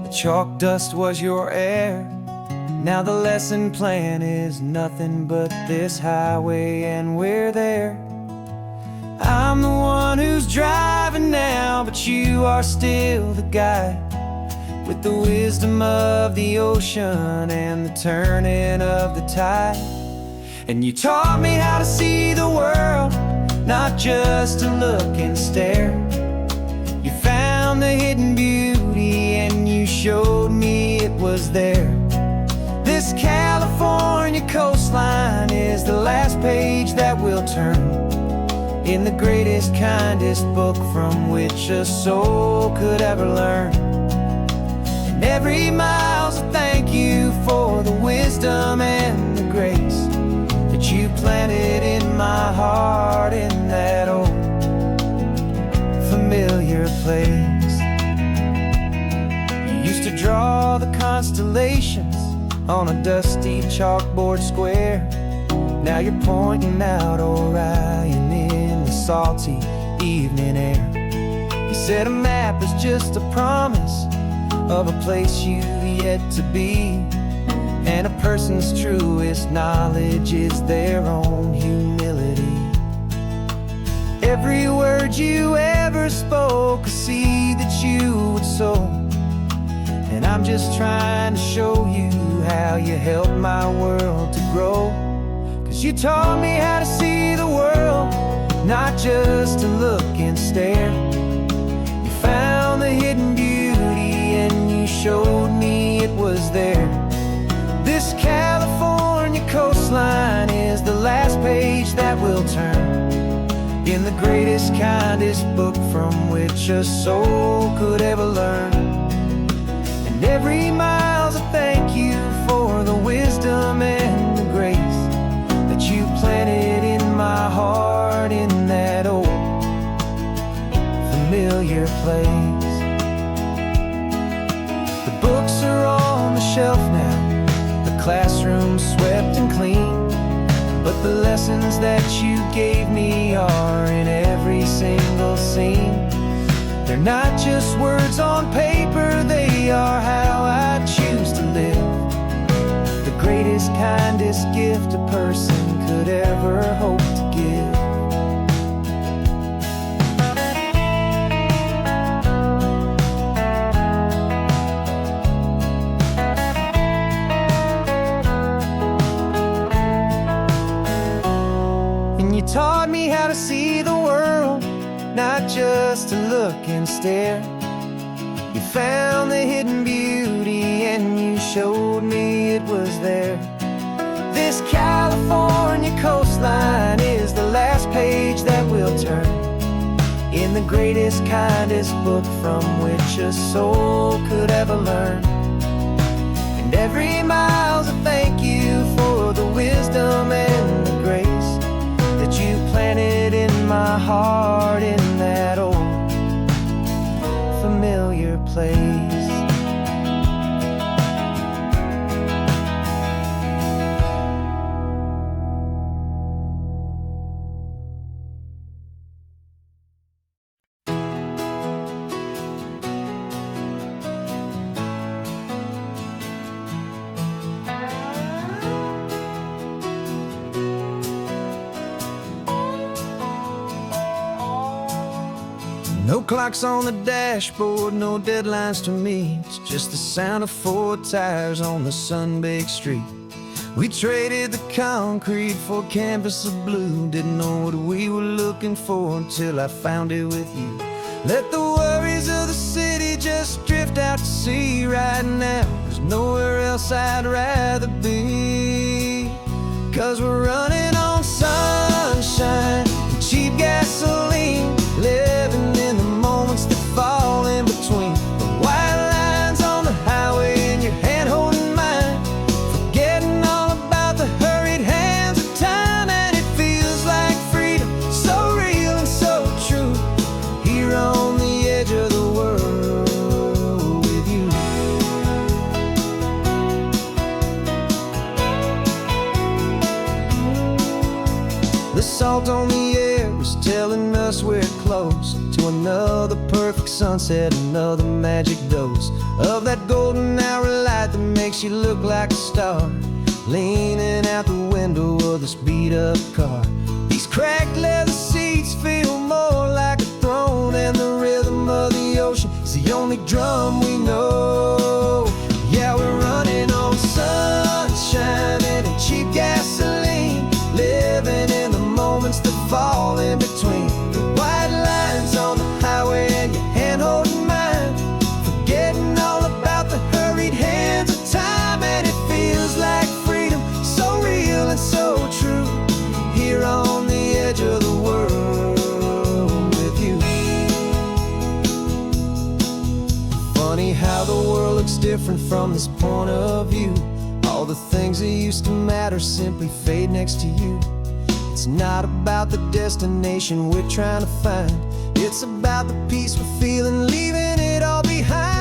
the chalk dust was your air. Now the lesson plan is nothing but this highway, and we're there. I'm the one who's driving now, but you are still the guide, with the wisdom of the ocean and the turning of the tide. And you taught me how to see the world, not just to look and stare. You found the hidden beauty and you showed me it was there. This California coastline is the last page that we'll turn in the greatest, kindest book from which a soul could ever learn. Every mile's a thank you for the wisdom and the grace that you planted in my heart in that old familiar place. You used to draw the constellations on a dusty chalkboard square. Now you're pointing out Orion in the salty evening air. You said a map is just a promise of a place you've yet to be, and a person's truest knowledge is their own humility. Every word you ever spoke, a seed that you would sow, and I'm just trying to show you how you helped my world to grow. 'Cause you taught me how to see the world, not just to look and stare. You found the hidden beauty and you showed me it was there. This California coastline is the last page that we'll turn in the greatest, kindest book from which a soul could ever learn. And every mile's a thank you for the wisdom and the grace that you planted in my heart in that old familiar place. Books are on the shelf now, the classroom swept and clean, but the lessons that you gave me are in every single scene. They're not just words on paper, they are how I choose to live. The greatest, kindest gift a person could ever hope to give. Taught me how to see the world, not just to look and stare. You found the hidden beauty and you showed me it was there. This California coastline is the last page that we'll turn in the greatest, kindest book from which a soul could ever learn. And every mile's a thank you for the wisdom and the grace that you planted in my heart in that old familiar place. clocks on the dashboard, no deadlines to me. It's just the sound of 4 tires on the sun-baked street. We traded the concrete for a canvas of blue. Didn't know what we were looking for until I found it with you. Let the worries of the city just drift out to sea right now. There's nowhere else I'd rather be. 'Cause we're running on sunshine and cheap gasoline, living in the moments that fall in between. The white lines on the highway and your hand holding mine, forgetting all about the hurried hands of time. And it feels like freedom, so real and so true, here on the edge of the world with you. The salt on the air was telling us we're close to another perfect sunset, another magic dose of that golden hour light that makes you look like a star, leaning out the window of this beat-up car. These cracked leather seats feel more like a throne, and the rhythm of the ocean is the only drum we know. Yeah, we're running on sunshine and cheap gasoline, living in the moments that fall in between. The white lines on the highway and your hand holding mine, forgetting all about the hurried hands of time. And it feels like freedom, so real and so true, here on the edge of the world with you. Funny how the world looks different from this point of view. All the things that used to matter simply fade next to you. It's not about the destination we're trying to find, it's about the peace we're feeling, leaving it all behind.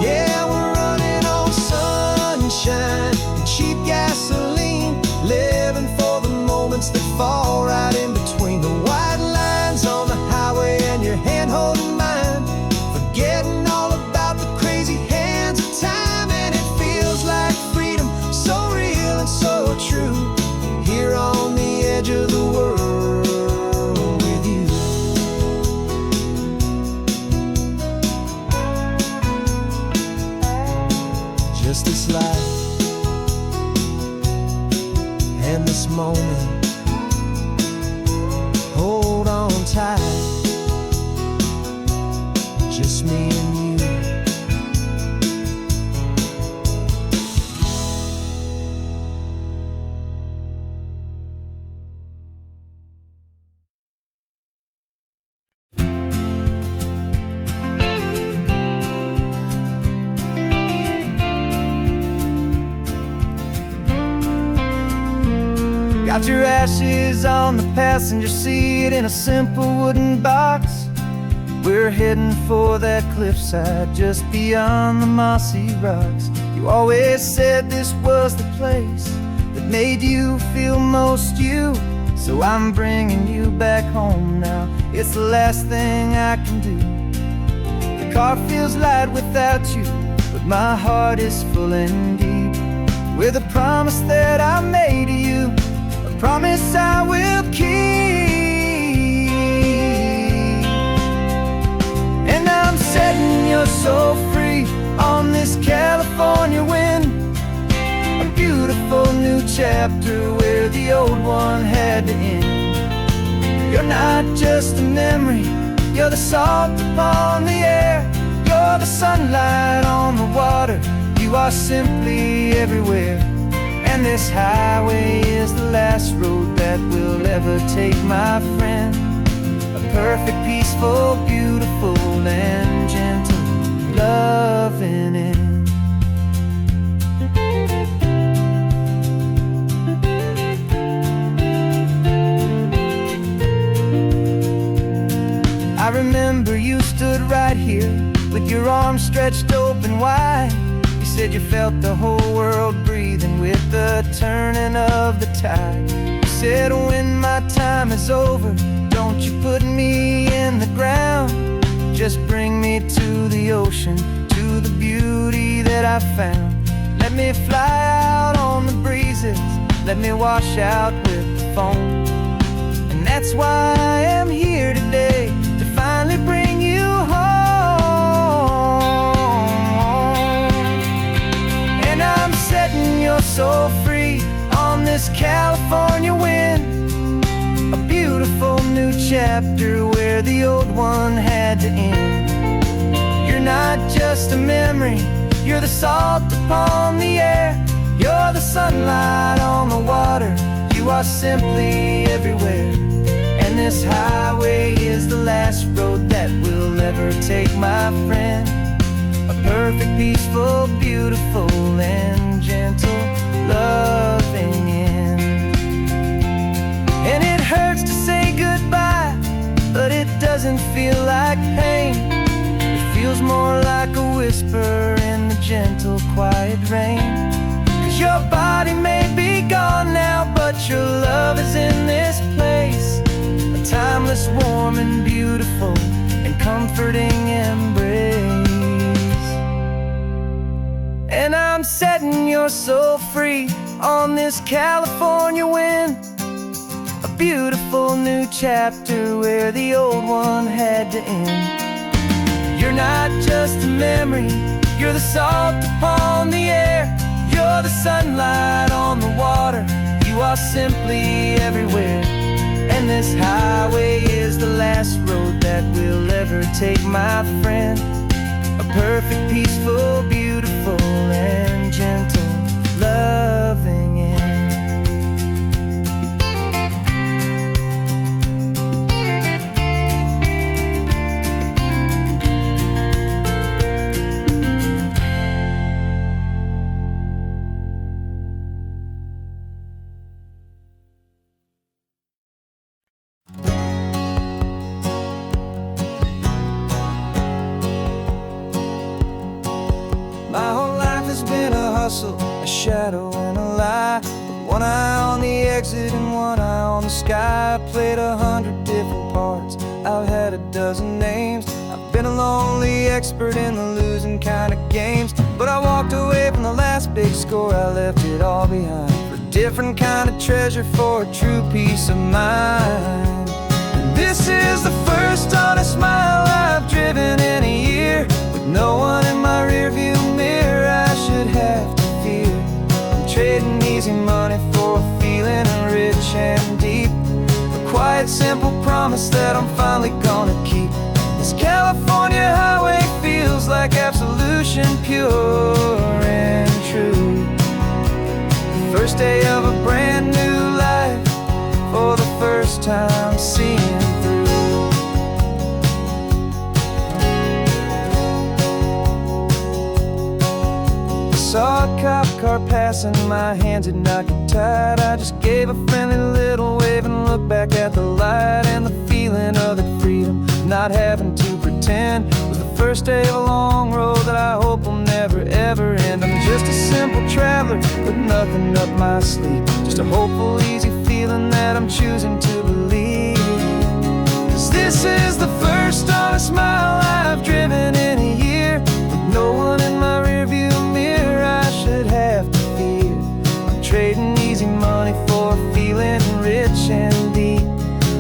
Yeah, we're running on sunshine and cheap gasoline, living for the moments that fall right in between. The white lines on the highway and your hand holding mine, forgetting all about the crazy hands of time. And it feels like freedom, so real and so true, here on the edge of the world with you. Just this life and this moment, hold on tight, just me and you. Got your ashes on the passenger seat in a simple wooden box. We're heading for that cliffside just beyond the mossy rocks. You always said this was the place that made you feel most you, so I'm bringing you back home now. It's the last thing I can do. The car feels light without you, but my heart is full and deep with a promise that I made to you, promise I will keep. And I'm setting your soul free on this California wind, a beautiful new chapter where the old one had to end. You're not just a memory, you're the salt upon the air, you're the sunlight on the water, you are simply everywhere. And this highway is the last road that we'll ever take, my friend. A perfect, peaceful, beautiful, and gentle loving end. I remember you stood right here with your arms stretched open wide. You said you felt the whole world breathing with the turning of the tide. You said when my time is over, Don't you put me in the ground, just bring me to the ocean, to the beauty that I found. Let me fly out on the breezes, let me wash out with the foam. And that's why I am here today, to finally bring you home. And I'm setting your soul free on this California wind, a beautiful new chapter where the old one had to end. You're not just a memory, you're the salt upon the air, you're the sunlight on the water, you are simply everywhere. And this highway is the last road that we'll ever take, my friend. A perfect, peaceful, beautiful, and gentle, loving end. And it hurts to say goodbye, but it doesn't feel like pain. It feels more like a whisper in the gentle, quiet rain. 'Cause your body may be gone now, but your love is in this place, a timeless, warm, and beautiful, and comforting embrace. And I'm setting your soul free on this California wind, a beautiful new chapter where the old one had to end. You're not just a memory, you're the salt upon the air, you're the sunlight on the water, you are simply everywhere. And this highway is the last road that we'll ever take, my friend. A perfect, peaceful, beautiful, and gentle, loving end. My whole life has been a hustle, a shadow and a lie, with one eye on the exit and one eye on the sky. I played 100 different parts, I've had a dozen names. I've been a lonely expert in the losing kind of games, but I walked away from the last big score, I left it all behind, for a different kind of treasure, for a true peace of mind. And this is the first honest mile I've driven in a year, with no one in my rearview mirror I should have to fear. I'm trading easy money for a feeling rich and deep, a quiet, simple promise that I'm finally gonna keep. This California highway feels like absolution, pure and true. The first day of a brand new life, for the first time seeing through. Saw a cop car passing, my hands had not got tied. I just gave a friendly little wave and looked back at the light, and the feeling of the freedom, not having to pretend, was the first day of a long road that I hope will never ever end. I'm just a simple traveler with nothing up my sleeve, just a hopeful, easy feeling that I'm choosing to believe. 'Cause this is the first honest mile I've driven in a year, with no one in my rearview mirror I should have to fear. I'm trading easy money for a feeling rich and deep,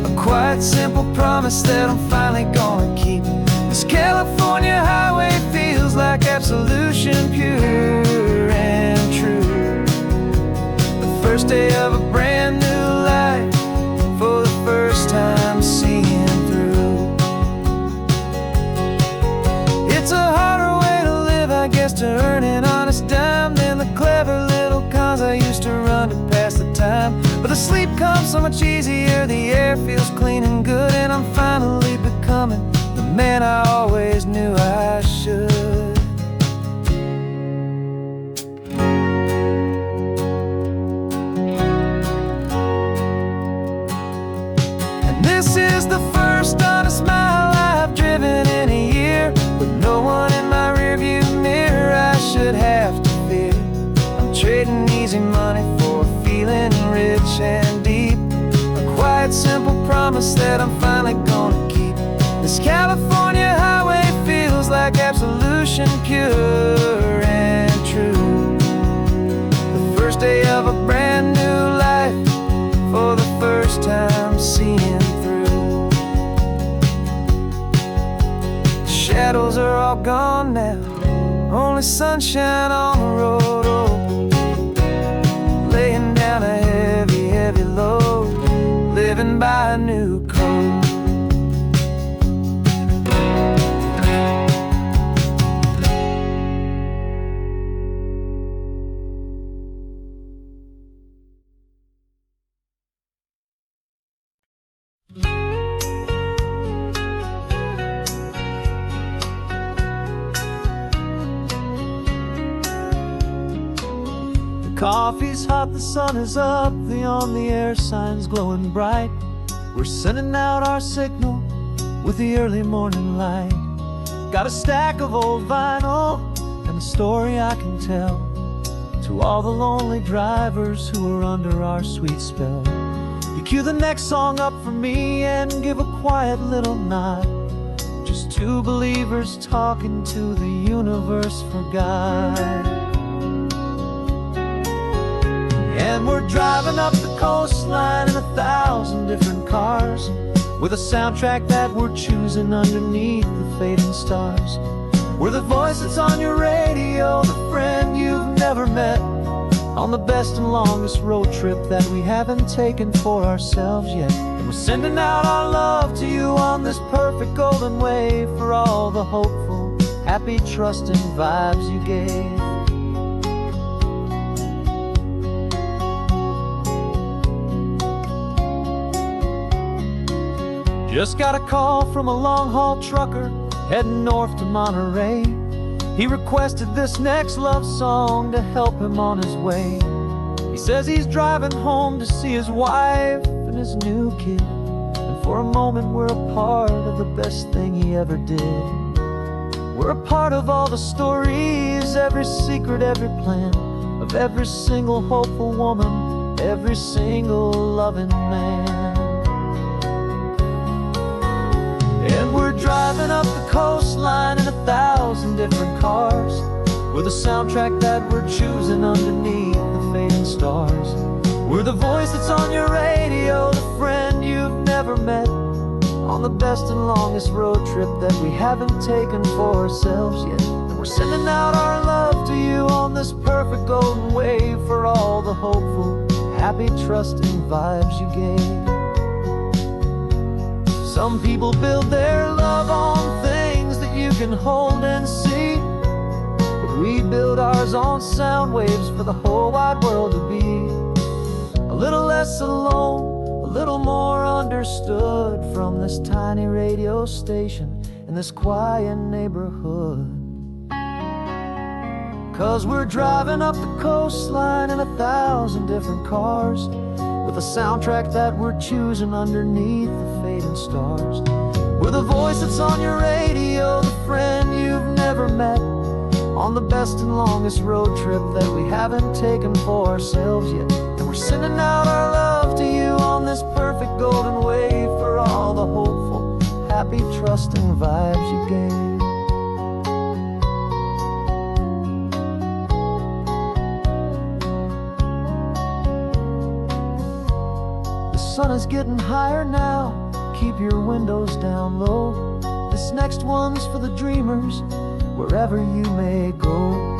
a quiet, simple promise that I'm finally gonna keep. This California highway feels like absolution, pure and true. The first day of a brand new life, for the first time seeing through. It's a harder way to live, I guess, to earn an honest dime than the clever little cons I used to run to pass the time. But the sleep comes so much easier, the air feels clean and good, and I'm finally becoming the man I always knew I should. And this is the first honest mile I've driven in a year, with no one in my rearview mirror I should have to fear. I'm trading easy money for a feeling rich and deep, a quiet, simple promise that I'm revolution, pure and true. The first day of a brand new life, for the first time seeing through. The shadows are all gone now, only sunshine on the road. Oh, laying down a heavy, heavy load, living by a new code. Coffee's hot, the sun is up, the on-the-air sign's glowing bright. We're sending out our signal with the early morning light. Got a stack of old vinyl and a story I can tell to all the lonely drivers who are under our sweet spell. You cue the next song up for me and give a quiet little nod. Just two believers talking to the universe for God. And we're driving up the coastline in 1,000 different cars, with a soundtrack that we're choosing underneath the fading stars. We're the voice that's on your radio, the friend you've never met, on the best and longest road trip that we haven't taken for ourselves yet. And we're sending out our love to you on this perfect golden wave, for all the hopeful, happy, trusting vibes you gave. Just got a call from a long-haul trucker heading north to Monterey. He requested this next love song to help him on his way. He says he's driving home to see his wife and his new kid, and for a moment we're a part of the best thing he ever did. We're a part of all the stories, every secret, every plan, of every single hopeful woman, every single loving man. And we're driving up the coastline in 1,000 different cars, with a soundtrack that we're choosing underneath the fading stars. We're the voice that's on your radio, the friend you've never met, on the best and longest road trip that we haven't taken for ourselves yet. And we're sending out our love to you on this perfect golden wave, for all the hopeful, happy, trusting vibes you gave. Some people build their love on things that you can hold and see, but we build ours on sound waves for the whole wide world to be a little less alone, a little more understood, from this tiny radio station in this quiet neighborhood. 'Cause we're driving up the coastline in 1,000 different cars, with a soundtrack that we're choosing underneath the fading stars. We're the voice that's on your radio, the friend you've never met, on the best and longest road trip that we haven't taken for ourselves yet. And we're sending out our love to you on this perfect golden wave, for all the hopeful, happy, trusting vibes you gave. The sun is getting higher now, keep your windows down low. This next one's for the dreamers, wherever you may go.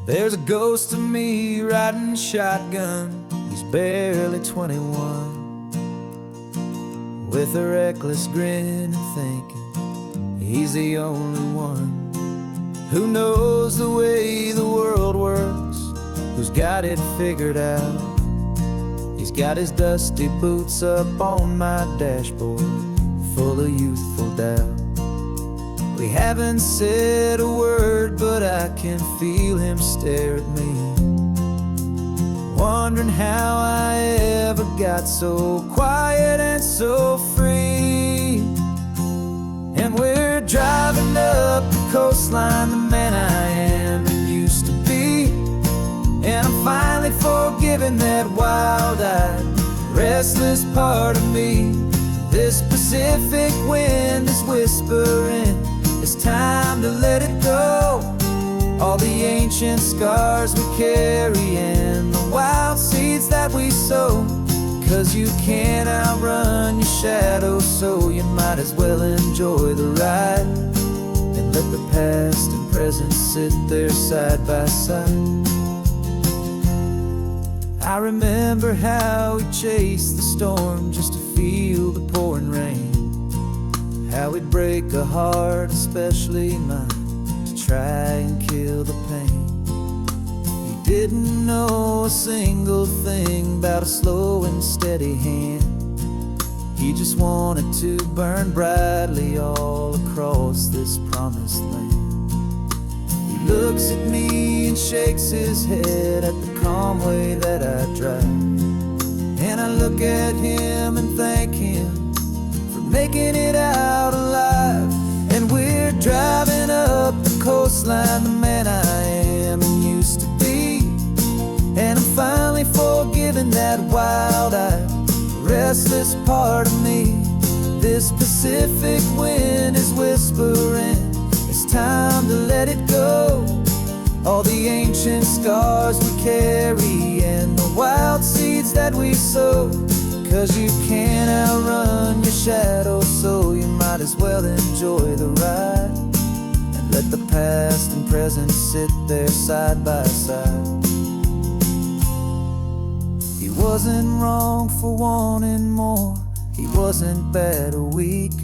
There's a ghost of me riding shotgun. He's barely 21, with a reckless grin and thinking he's the only one who knows the way the world works, who's got it figured out. He's got his dusty boots up on my dashboard, full of youthful doubt. We haven't said a word, but I can feel him stare at me, wondering how I ever got so quiet and so free. And And we're driving up the coastline, the man I am and used to be. And I'm finally forgiving that wild-eyed, restless part of me. This Pacific wind is whispering, it's time to let it go. All the ancient scars we carry and the wild seeds that we sow. 'Cause you can't outrun your shadow, so you might as well enjoy the ride. And let the past and present sit there side by side. I remember how we chased the storm just to feel the pouring rain. How we'd break a heart, especially mine, to try and kill the pain. He didn't know a single thing about a slow and steady hand. He just wanted to burn brightly all across this promised land. He looks at me and shakes his head at the calm way that I drive. And I look at him and thank him for making it out alive. And we're driving up the coastline, the man I am and used to be. And I'm finally forgiving that wild-eyed, restless part of me. This Pacific wind is whispering, it's time to let it go. All the ancient scars we carry and the wild seeds that we sow. 'Cause you can't outrun your shadow, so you might as well enjoy the ride. And let the past and present sit there side by side. He wasn't wrong for wanting more, he wasn't bad or weak.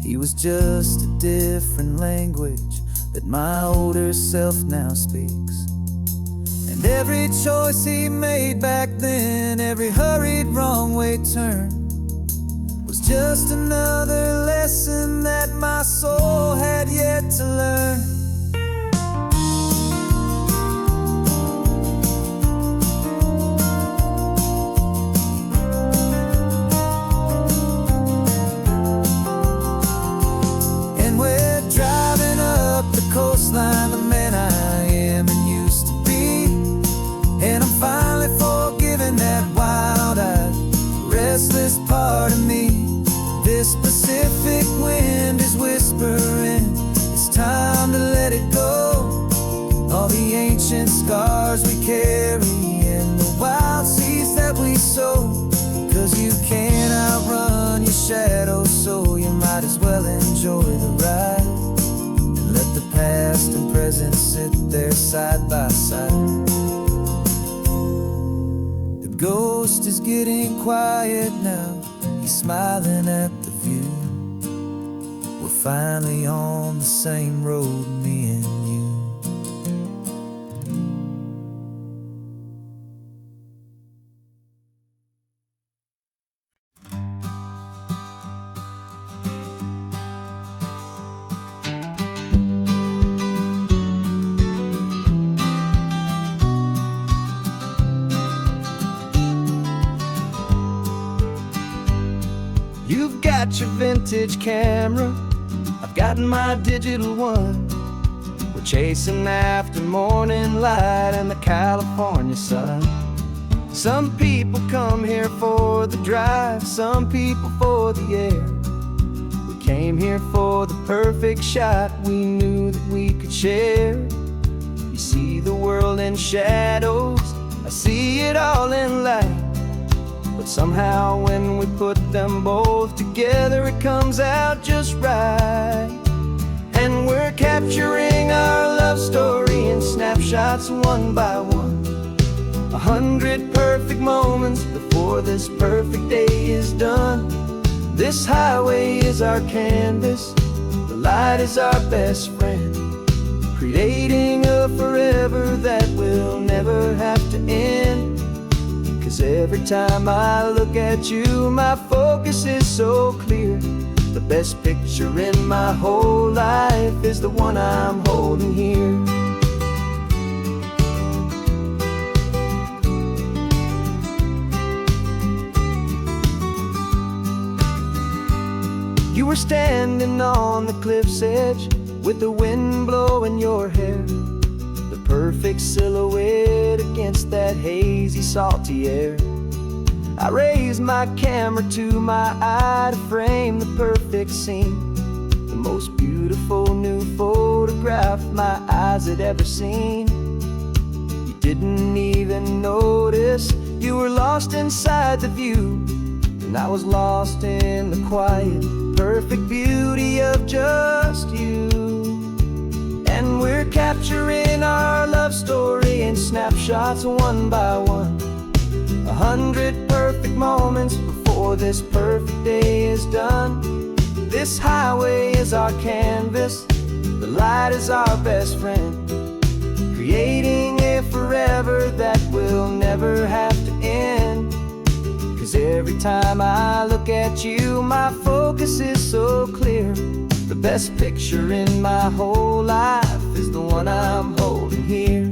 He was just a different language that my older self now speaks. And every choice he made back then, every hurried wrong way turn, was just another lesson that my soul had yet to learn. Coastline, the man I am and used to be. And I'm finally forgiving that wild-eyed, restless part of me. This Pacific wind is whispering, it's time to let it go. All the ancient scars we carry and the wild seeds that we sow. 'Cause you can't outrun your shadow, so you might as well enjoy the ride. Let the past and present sit there side by side. The ghost is getting quiet now, he's smiling at the view. We're finally on the same road, me and you. You've got your vintage camera, I've got my digital one. We're chasing after morning light and the California sun. Some people come here for the drive, some people for the air. We came here for the perfect shot we knew that we could share. You see the world in shadows, I see it all in light. But somehow when we put them both together, it comes out just right. And we're capturing our love story in snapshots one by one. 100 perfect moments before this perfect day is done. This highway is our canvas, the light is our best friend, creating a forever that will never have to end. 'Cause every time I look at you, my focus is so clear. The best picture in my whole life is the one I'm holding here. You were were standing on the cliff's edge with the wind blowing your hair, the perfect silhouette against that hazy, salty air. I raised my camera to my eye to frame the perfect scene, the most beautiful new photograph my eyes had ever seen. You didn't even notice you were lost inside the view, and I was lost in the quiet, perfect beauty of just you. And we're capturing our love story in snapshots one by one, 100 perfect moments before this perfect day is done. This highway is our canvas, the light is our best friend, creating a forever that will never have to end. 'Cause every time I look at you, my focus is so clear. The best picture in my whole life is the one I'm holding here.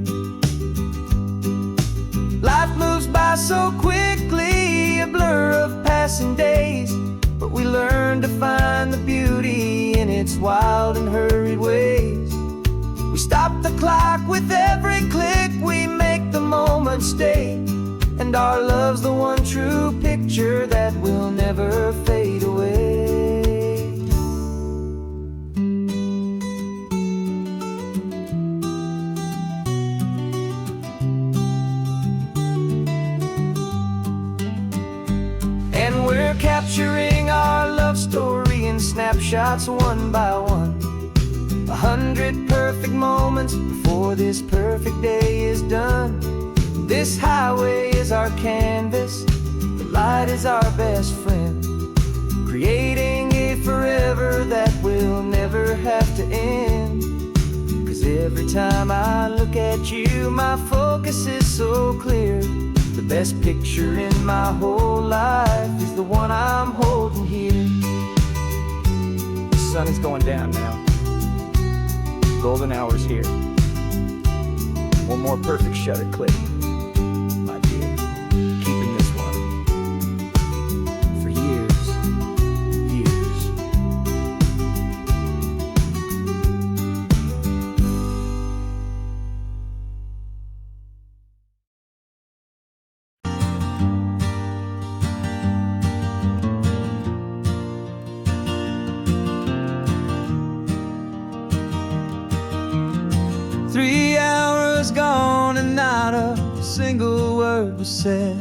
Life moves by so quickly, a blur of passing days, but we learn to find the beauty in its wild and hurried ways. We stop the clock with every click, we make the moment stay, and our love's the one true picture that will never fade away. And we're capturing our love story in snapshots one by one, 100 perfect moments before this perfect day is done. This highway is our canvas, the light is our best friend, creating a forever that will never have to end. 'Cause every time I look at you, my focus is so clear. The best picture in my whole life is the one I'm holding here. The sun is going down now. Golden hour's here. One more perfect shutter click, my dear. Keeping this one for years, years. Three hours gone and not a single word was said.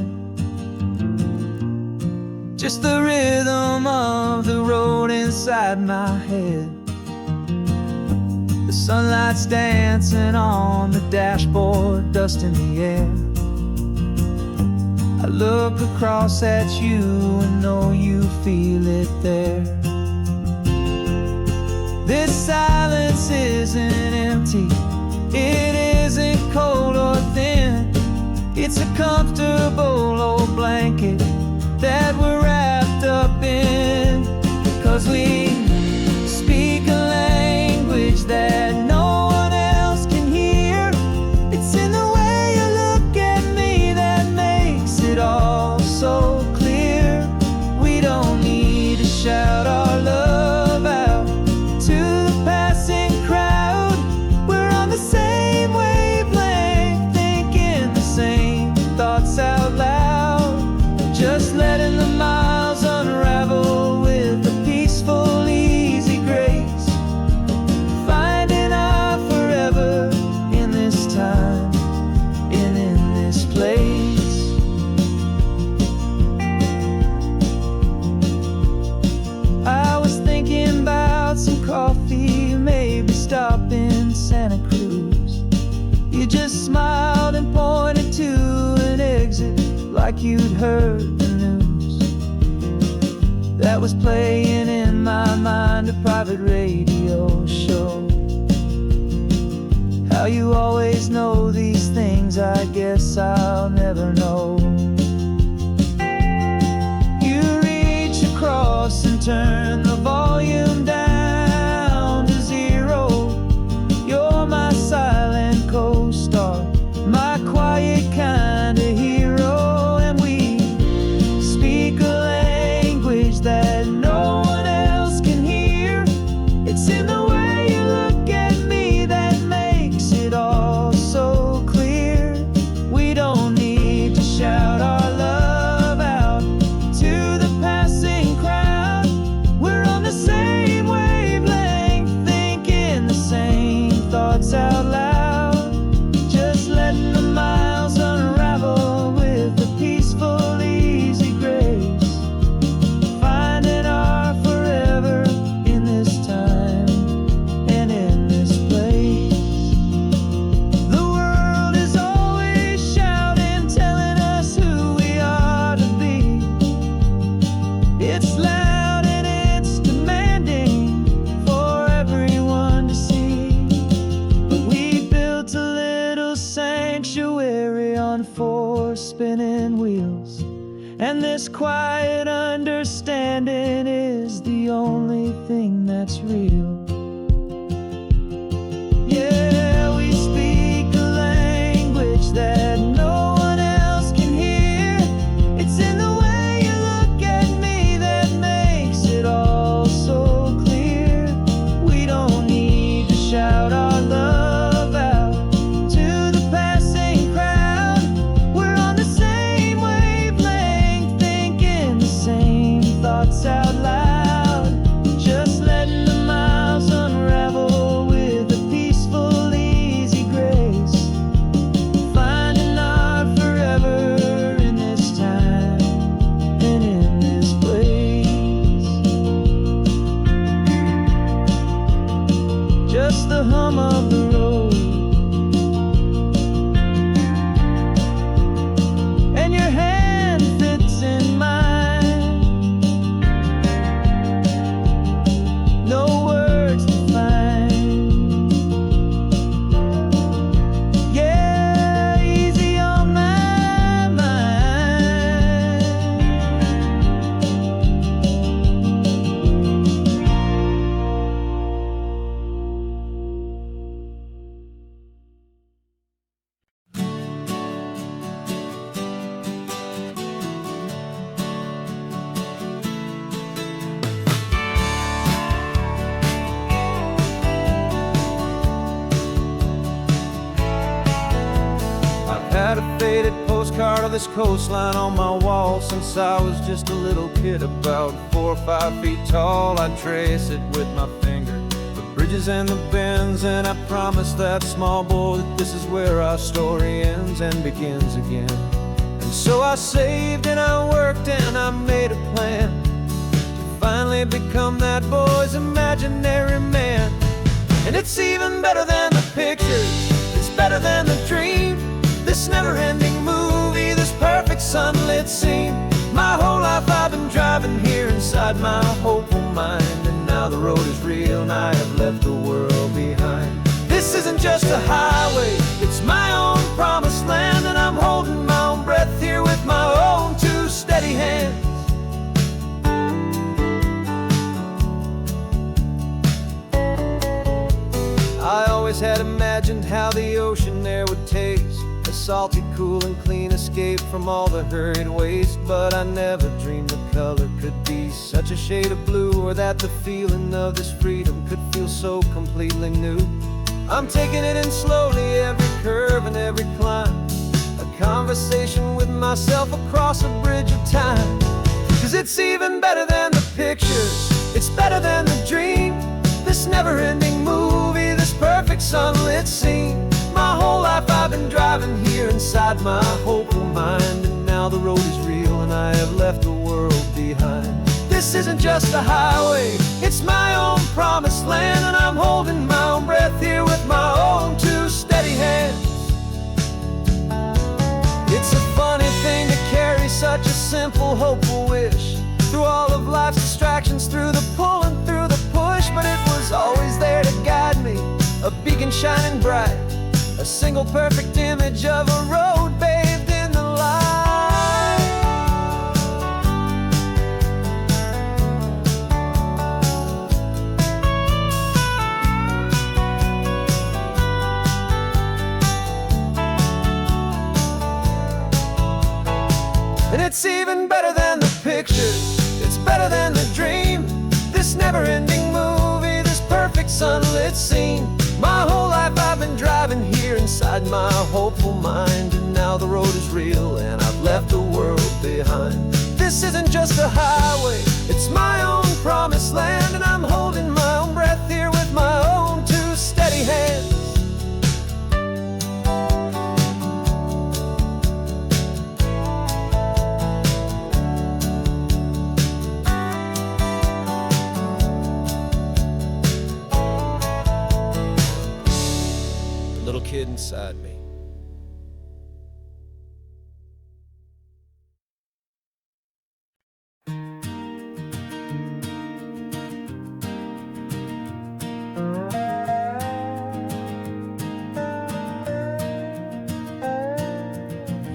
Just the rhythm of the road inside my head. The sunlight's dancing on the dashboard, dust in the air. I look across at you and know you feel it there. This silence isn't empty, it isn't cold or thin. It's a comfortable old blanket that we're wrapped up in. 'Cause we speak a language that no one else can hear. It's in the way you look at me that makes it all so clear. We don't need to shout our love out to the passing crowd. We're on the same wavelength, thinking the same thoughts out loud. Just letting the miles unravel with a peaceful, easy grace. Finding our forever in this time and in this place. I was thinking about some coffee, maybe stop in Santa Cruz. You just smiled and pointed to an exit like you'd heard the news. That was playing in my mind, a private radio show. How you always know these things, I guess I'll never know. You reach across and turn the volume down to zero. You're my silent co-star, my quiet kind of hero. And we speak a language that no one else can hear. and four spinning wheels. And this quiet understanding is the only thing that's real. Yeah, we speak a language that no one else can hear. It's in the way you look at me that makes it all so clear. We don't need to shout our love out to the passing crowd. We're on the same wavelength, thinking the same thoughts out loud. Just letting the miles unravel with a peaceful, easy grace. Finding our forever in this time and in this place. Just the hum of the road and your hand fits in mine. No words to find. Yeah, easy on my mind. I've had a faded postcard of this coastline on my wall since I was just a little kid, about 4 or 5 feet tall. I trace it with my finger, the bridges and the bends, and I promised that small boy that this is where our story ends and begins again. And so I saved and I worked and I made a plan to finally become that boy's imaginary man. And it's even better than the pictures, it's better than the dream. This never-ending movie, this perfect sunlit scene. My whole life I've been driving here inside my hopeful mind, and now the road is real and I have left the world behind. This isn't just a highway, it's my own promised land, and I'm holding my own breath here with my own two steady hands. I always had imagined how the ocean there would taste, a salty, cool and clean escape from all the hurried waste. But I never dreamed the color could be such a shade of blue, or that the feeling of this freedom could feel so completely new. I'm taking it in slowly, every curve and every climb, a conversation with myself across a bridge of time. 'Cause it's even better than the pictures, it's better than the dream. This never-ending movie, this perfect sunlit scene. My whole life I've been driving here inside my hopeful mind, and now the road is real and I have left the world behind. This isn't just a highway, it's my own promised land, and I'm holding my own breath here with my own two steady hands. It's a funny thing to carry such a simple, hopeful wish through all of life's distractions, through the pull and through the push. But it was always there to guide me, a beacon shining bright, a single perfect image of a road bathed in the light. And it's even better than the pictures, it's better than the dream. This never-ending movie, this perfect sunlit scene. My whole life I've been driving here inside my hopeful mind, and now the road is real and I've left the world behind. This isn't just a highway, it's my own promised land, and I'm holding my own breath here with my own two steady hands. Little kid inside me.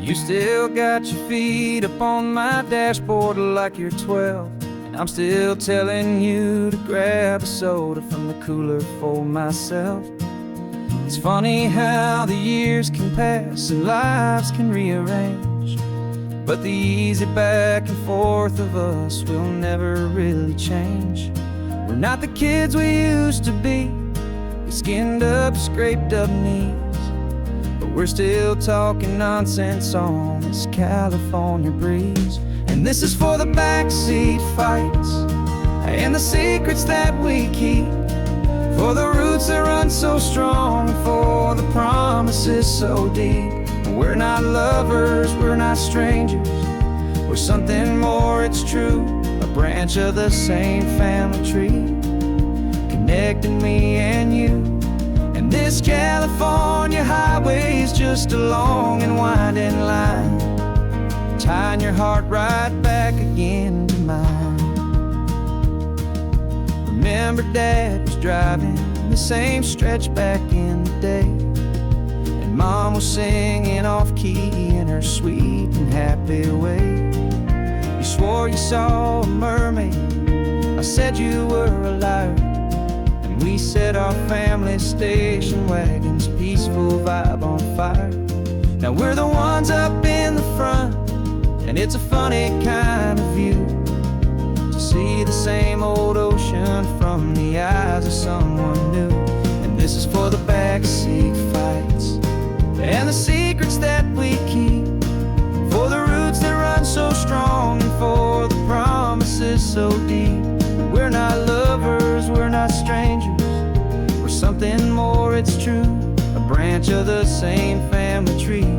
You still got your feet up on my dashboard like you're 12, and I'm still telling you to grab a soda from the cooler for myself. It's funny how the years can pass and lives can rearrange, but the easy back and forth of us will never really change. We're not the kids we used to be, with skinned up, scraped up knees, but we're still talking nonsense on this California breeze. And this is for the backseat fights and the secrets that we keep, for the roots that run so strong, for the promises so deep. We're not lovers, we're not strangers, we're something more, it's true. A branch of the same family tree, connecting me and you. And this California highway's just a long and winding line, tying your heart right back again to mine. Remember Dad was driving the same stretch back in the day, and Mom was singing off-key in her sweet and happy way. You swore you saw a mermaid, I said you were a liar, and we set our family station wagon's peaceful vibe on fire. Now we're the ones up in the front, and it's a funny kind of view to see the same old ocean from the eyes of someone new. And this is for the backseat fights and the secrets that we keep, for the roots that run so strong, and for the promises so deep. We're not lovers, we're not strangers, we're something more, it's true. A branch of the same family tree,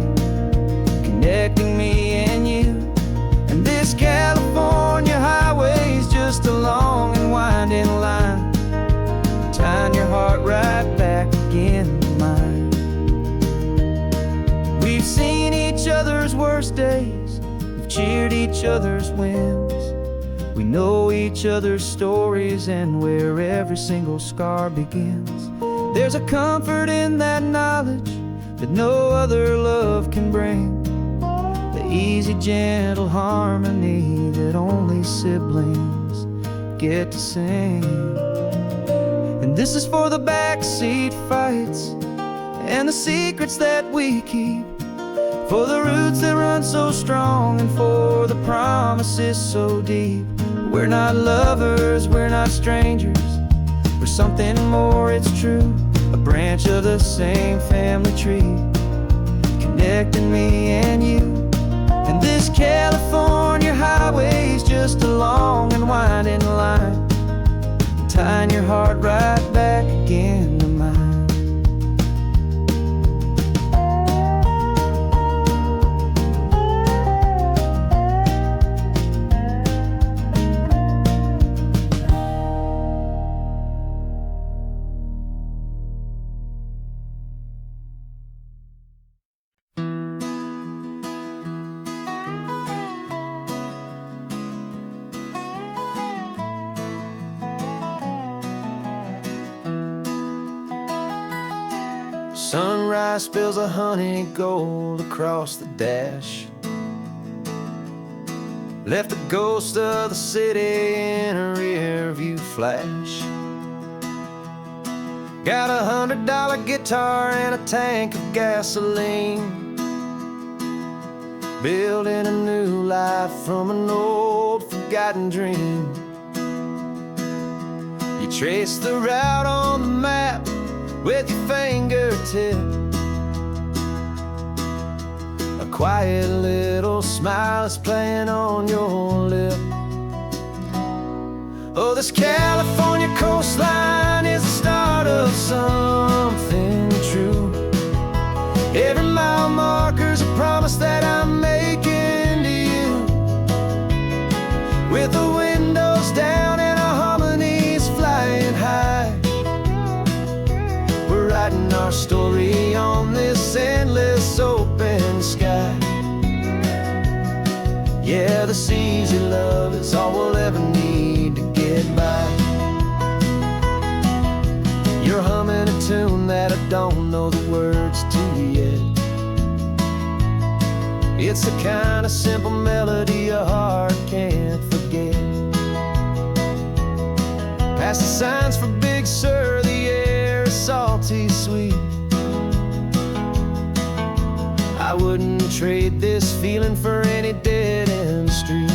connecting me and you. And this California highway's just a long and winding line, tying your heart right back again to mine. We've seen each other's worst days, we've cheered each other's wins, we know each other's stories and where every single scar begins. There's a comfort in that knowledge that no other love can bring, the easy, gentle harmony that only siblings get to sing. And this is for the backseat fights and the secrets that we keep, for the roots that run so strong, and for the promises so deep. We're not lovers, we're not strangers, we're something more, it's true. A branch of the same family tree, connecting me and you. And this California highway's just a long and winding line, tying your heart right back again to mine. Sunrise spills a honey gold across the dash, left the ghost of the city in a rear view flash. Got $100 guitar and a tank of gasoline, building a new life from an old forgotten dream. You trace the route on the map with your fingertip, a quiet little smile is playing on your lip. Oh, this California coastline is the start of something true. Every mile marker's a promise that I'm making to you, with the windows down and our harmonies flying high. We're writing our story on this endless open sky. Yeah, this easy love is all we'll ever need to get by. You're humming a tune that I don't know the words to yet, It's the kind of simple melody a heart can't forget. Past the signs for Big Sur, the air is salty sweet. I wouldn't trade this feeling for any dead-end street.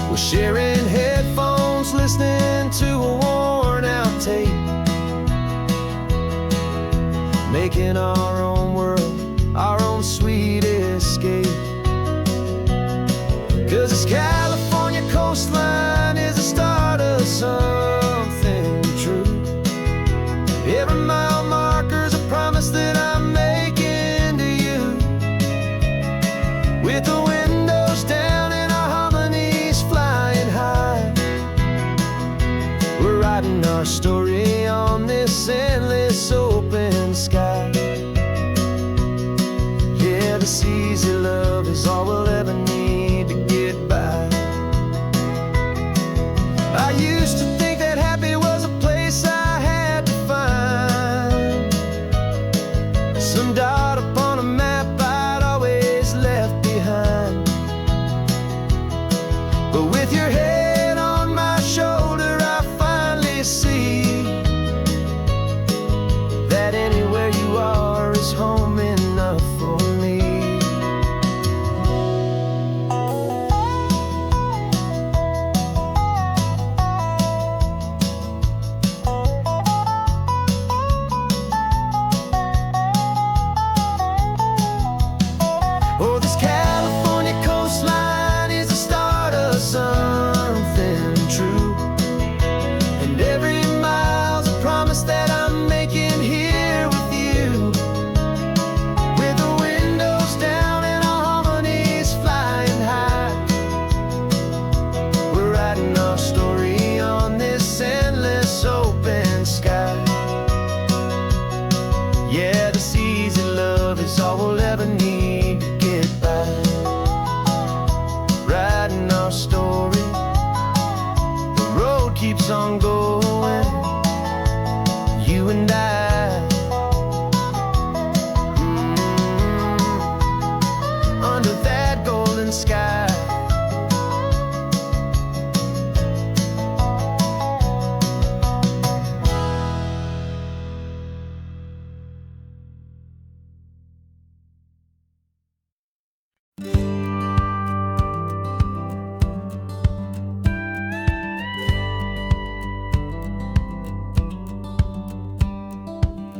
We're sharing headphones, listening to a worn-out tape, making our own world, our own sweet escape. 'Cause this California coastline is the start of something true. Every mile marker's a promise that I'm making to you. With the windows down and our harmonies flying high, we're writing our story on this endless open sky. Yeah, this easy love is all we'll ever need to get by. I used to think that happy was a place I had to find, some dot upon a map I'd always left behind. But with your head on my shoulder, I finally see that anywhere you are is home enough for me. Oh, this California coastline is the start of something true. And every mile's a promise that I'm making here with you. With the windows down and our harmonies flying high, we're writing our story on this endless open sky. Yeah, this easy love is all we'll ever need to get by. Writing our story, the road keeps on going, you and I. Under that golden sky.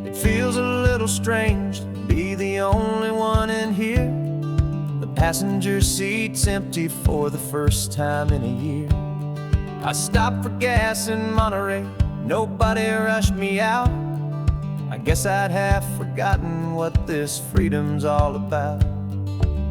It feels a little strange to be the only one in here. The passenger seat's empty for the first time in a year. I stopped for gas in Monterey, nobody rushed me out. I guess I'd half forgotten what this freedom's all about.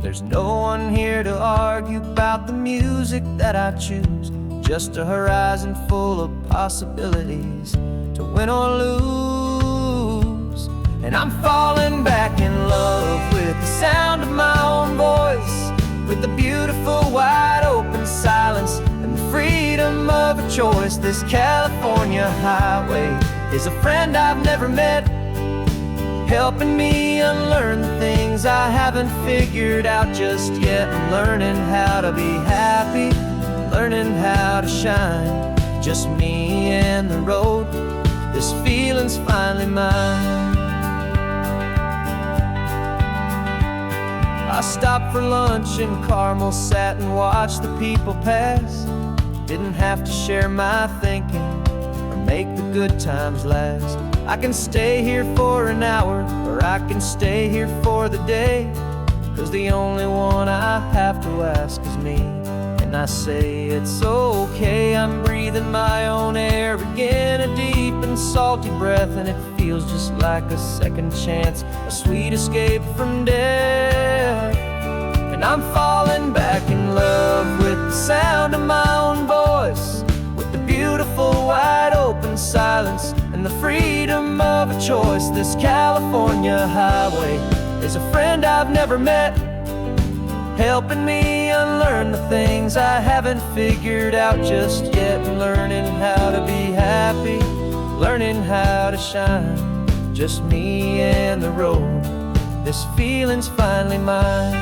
There's no one here to argue about the music that I choose, just a horizon full of possibilities to win or lose. And I'm falling back in love with the sound of my own voice, with the beautiful wide open silence and the freedom of a choice. This California highway is a friend I've never met, helping me unlearn the things I haven't figured out just yet. I'm learning how to be happy, learning how to shine, just me and the road. This feeling's finally mine. I stopped for lunch in Carmel, sat and watched the people pass. Didn't have to share my thinking or make the good times last. I can stay here for an hour, or I can stay here for the day, 'cause the only one I have to ask is me. And I say it's okay, I'm breathing my own air again, a deep and salty breath, and it feels just like a second chance, a sweet escape from death. And I'm falling back in love with the sound of my own voice, with the beautiful wide open silence and the freedom of a choice. This California highway is a friend I've never met, helping me unlearn the things I haven't figured out just yet. Learning how to be happy, learning how to shine, just me and the road. this feeling's finally mine.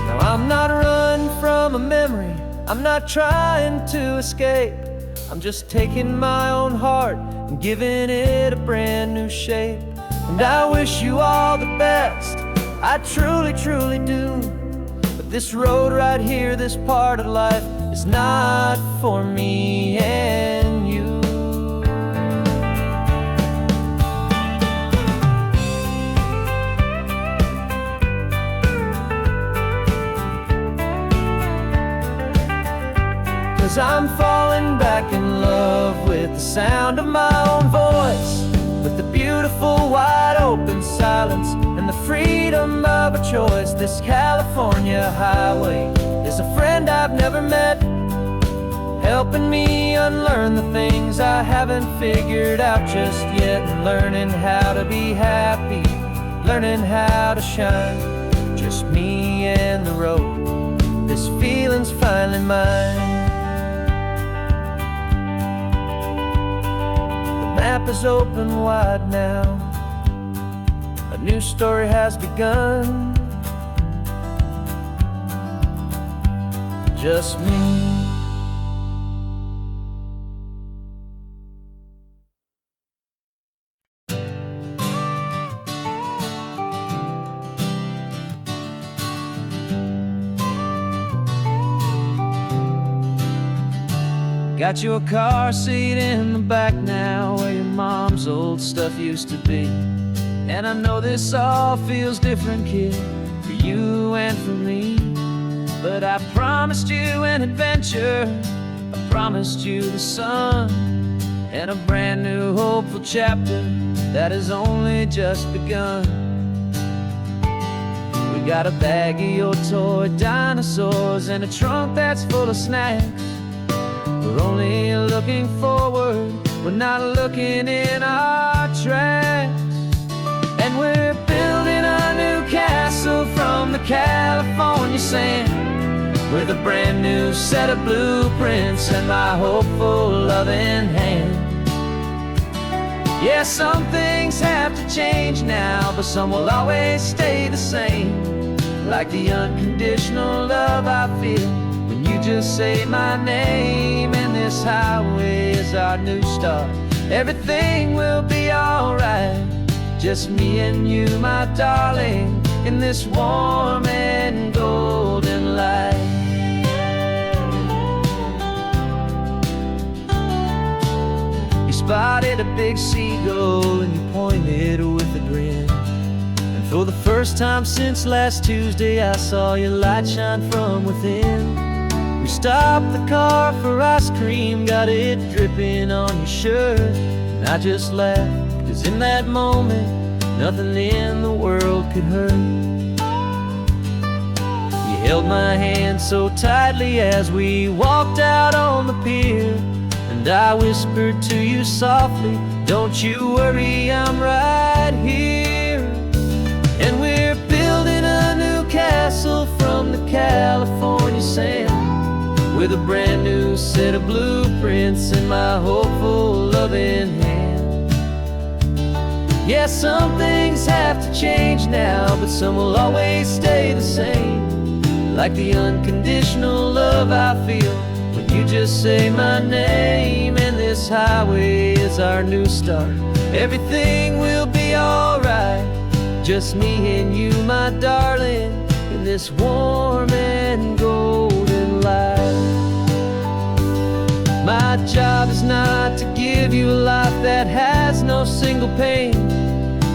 Now I'm not running from a memory, I'm not trying to escape. I'm just taking my own heart and giving it a brand new shape. And I wish you all the best, I truly, truly do. But this road right here, this part of life, is not for me and you. Cause I'm falling back in love with the sound of my own voice, with the beautiful wide open silence and the freedom of a choice. This California highway is a friend I've never met, helping me unlearn the things I haven't figured out just yet, and learning how to be happy, learning how to shine. Just me and the road, this feeling's finally mine. The map is open wide now, a new story has begun. Just me. Got your car seat in the back now, where your mom's old stuff used to be. And I know this all feels different, kid, for you and for me. But I promised you an adventure, I promised you the sun, and a brand new hopeful chapter that has only just begun. We got a bag of your toy dinosaurs and a trunk that's full of snacks. We're only looking forward, we're not looking in our tracks. And we're building a new castle from the California sand, with a brand new set of blueprints and my hopeful loving hand. Yeah, some things have to change now, but some will always stay the same. Like the unconditional love I feel when you just say my name. And this highway is our new start, everything will be alright. Just me and you, my darling, in this warm and golden light. You spotted a big seagull and you pointed with a grin. And for the first time since last Tuesday, I saw your light shine from within. We stopped the car for ice cream, got it dripping on your shirt. And I just laughed, cause in that moment, nothing in the world could hurt. You held my hand so tightly as we walked out on the pier, and I whispered to you softly, don't you worry, I'm right here. And we're building a new castle from the California sand, with a brand new set of blueprints in my hopeful loving hand. Yeah, some things have to change now, but some will always stay the same. Like the unconditional love I feel when you just say my name. And this highway is our new start, everything will be alright. Just me and you, my darling, in this warm and golden light. My job is not to give you a life that has no single pain,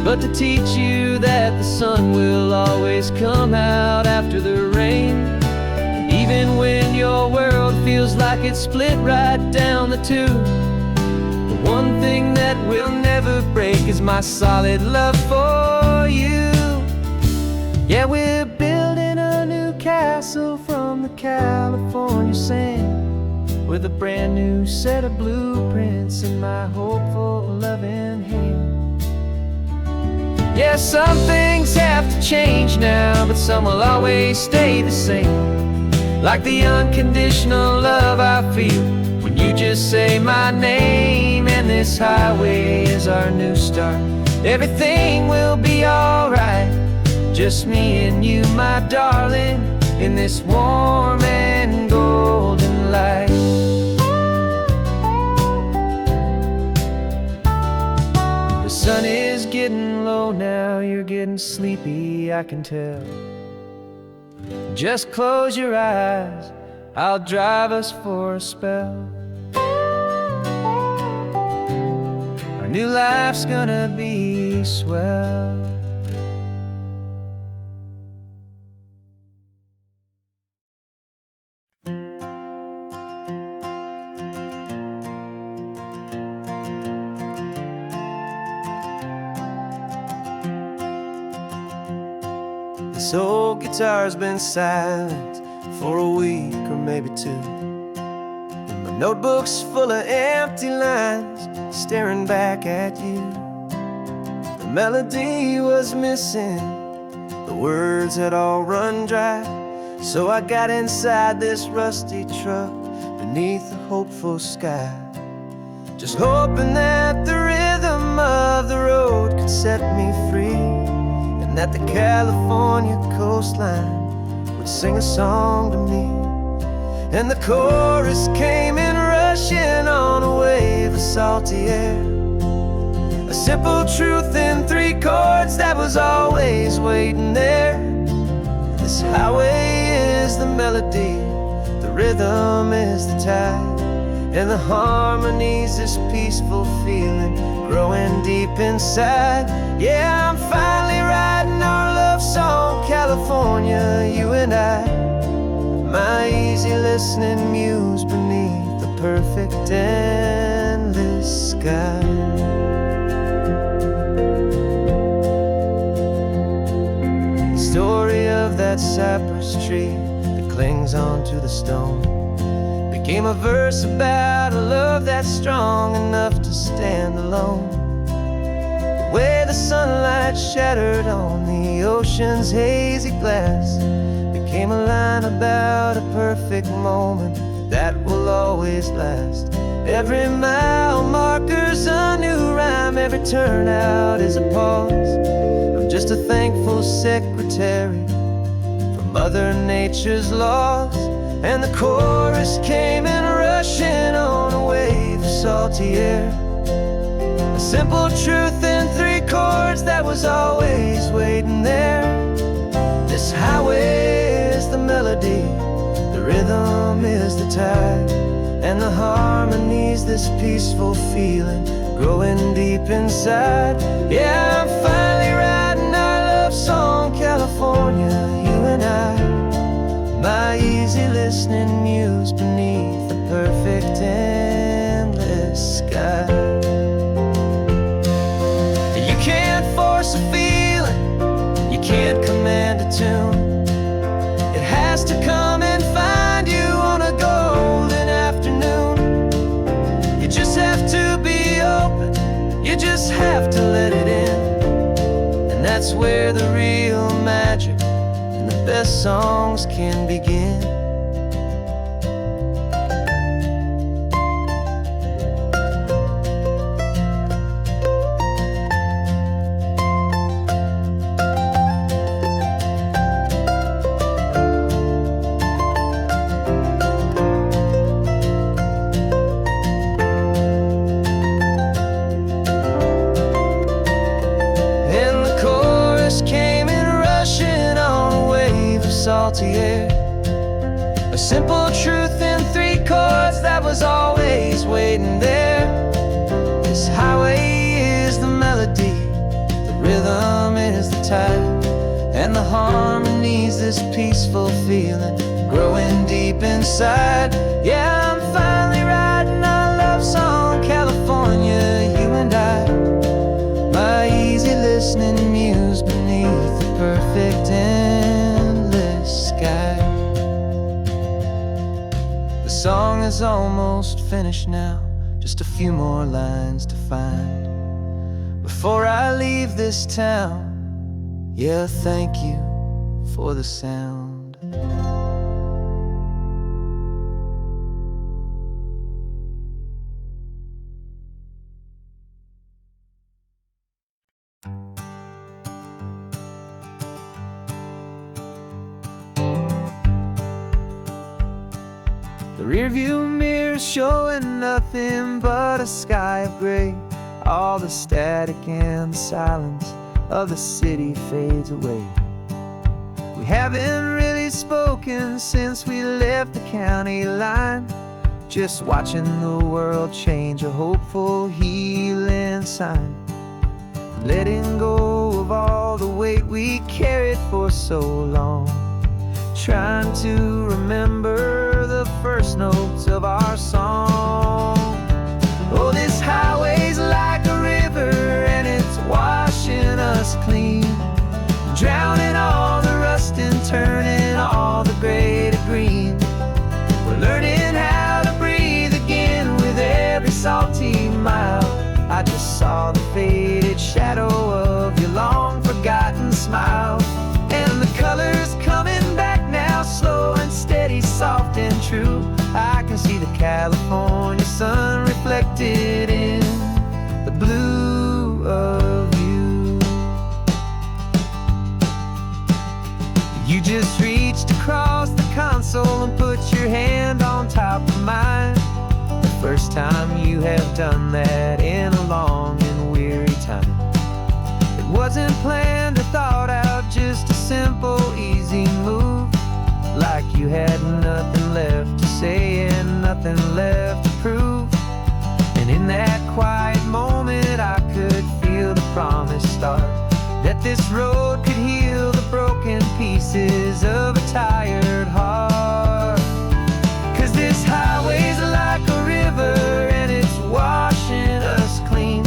but to teach you that the sun will always come out after the rain. And even when your world feels like it's split right down the two, the one thing that will never break is my solid love for you. Yeah, we're building a new castle from the California sand, with a brand new set of blueprints in my hopeful loving hand. Yeah, some things have to change now, but some will always stay the same. Like the unconditional love I feel when you just say my name. And this highway is our new start, Everything will be alright, just me and you, my darling, in this warm and golden light. The sun is getting low now, you're getting sleepy, I can tell. Just close your eyes, I'll drive us for a spell. Our new life's gonna be swell. This old guitar's been silent for a week or maybe two, and my notebook's full of empty lines staring back at you. The melody was missing, the words had all run dry, so I got inside this rusty truck beneath a hopeful sky, just hoping that the rhythm of the road could set me free, and that the California coastline would sing a song to me. And the chorus came in rushing on a wave of salty air, a simple truth in 3 chords that was always waiting there. This highway is the melody, the rhythm is the tide, and the harmony's this peaceful feeling growing deep inside. Yeah, I'm finally writing our love song, California, you and I, my easy listening muse beneath the perfect endless sky. The story of that cypress tree that clings onto the stone became a verse about a love that's strong enough to stand alone. The way the sunlight shattered on the ocean's hazy glass became a line about a perfect moment that will always last. Every mile marker's a new rhyme, every turnout is a pause. I'm just a thankful secretary for Mother Nature's laws. And the chorus came in rushing on a wave of salty air, a simple truth in 3 chords that was always waiting there. This highway is the melody, the rhythm is the tide, and the harmony's this peaceful feeling growing deep inside. Yeah, I'm finally writing our love song, California, you and I, my easy listening muse beneath the perfect endless sky. You can't force a feeling, you can't command a tune. It has to come and find you on a golden afternoon. You just have to be open, you just have to let it in, and that's where the real magic and the best songs can begin. Salty air, a simple truth in 3 chords that was always waiting there. This highway is the melody, the rhythm is the tide, and the harmony's this peaceful feeling growing deep inside. Yeah, I'm finally writing our love song, California, you and I, my easy listening muse beneath the perfect endless sky. The song is almost finished now, just a few more lines to find before I leave this town. Yeah, thank you for the sound. rearview mirror showing nothing but a sky of gray. All the static and the silence of the city fades away. We haven't really spoken since we left the county line, just watching the world change, a hopeful healing sign. Letting go of all the weight we carried for so long, trying to remember the first notes of our song. Oh, this highway's like a river and it's washing us clean, drowning all the rust and turning all the gray to green. We're learning how to breathe again with every salty mile. I just saw the faded shadow of your long forgotten smile, and the colors coming back now, slow and steady, soft and true. I can see the California sun reflected in the blue of you. You just reached across the console and put your hand on top of mine. The first time you have done that in a long and weary time. It wasn't planned or thought out, just a simple, easy move. Like you had nothing left to say and nothing left to prove. And in that quiet moment I could feel the promise start, that this road could heal the broken pieces of a tired heart. 'Cause this highway's like a river and it's washing us clean,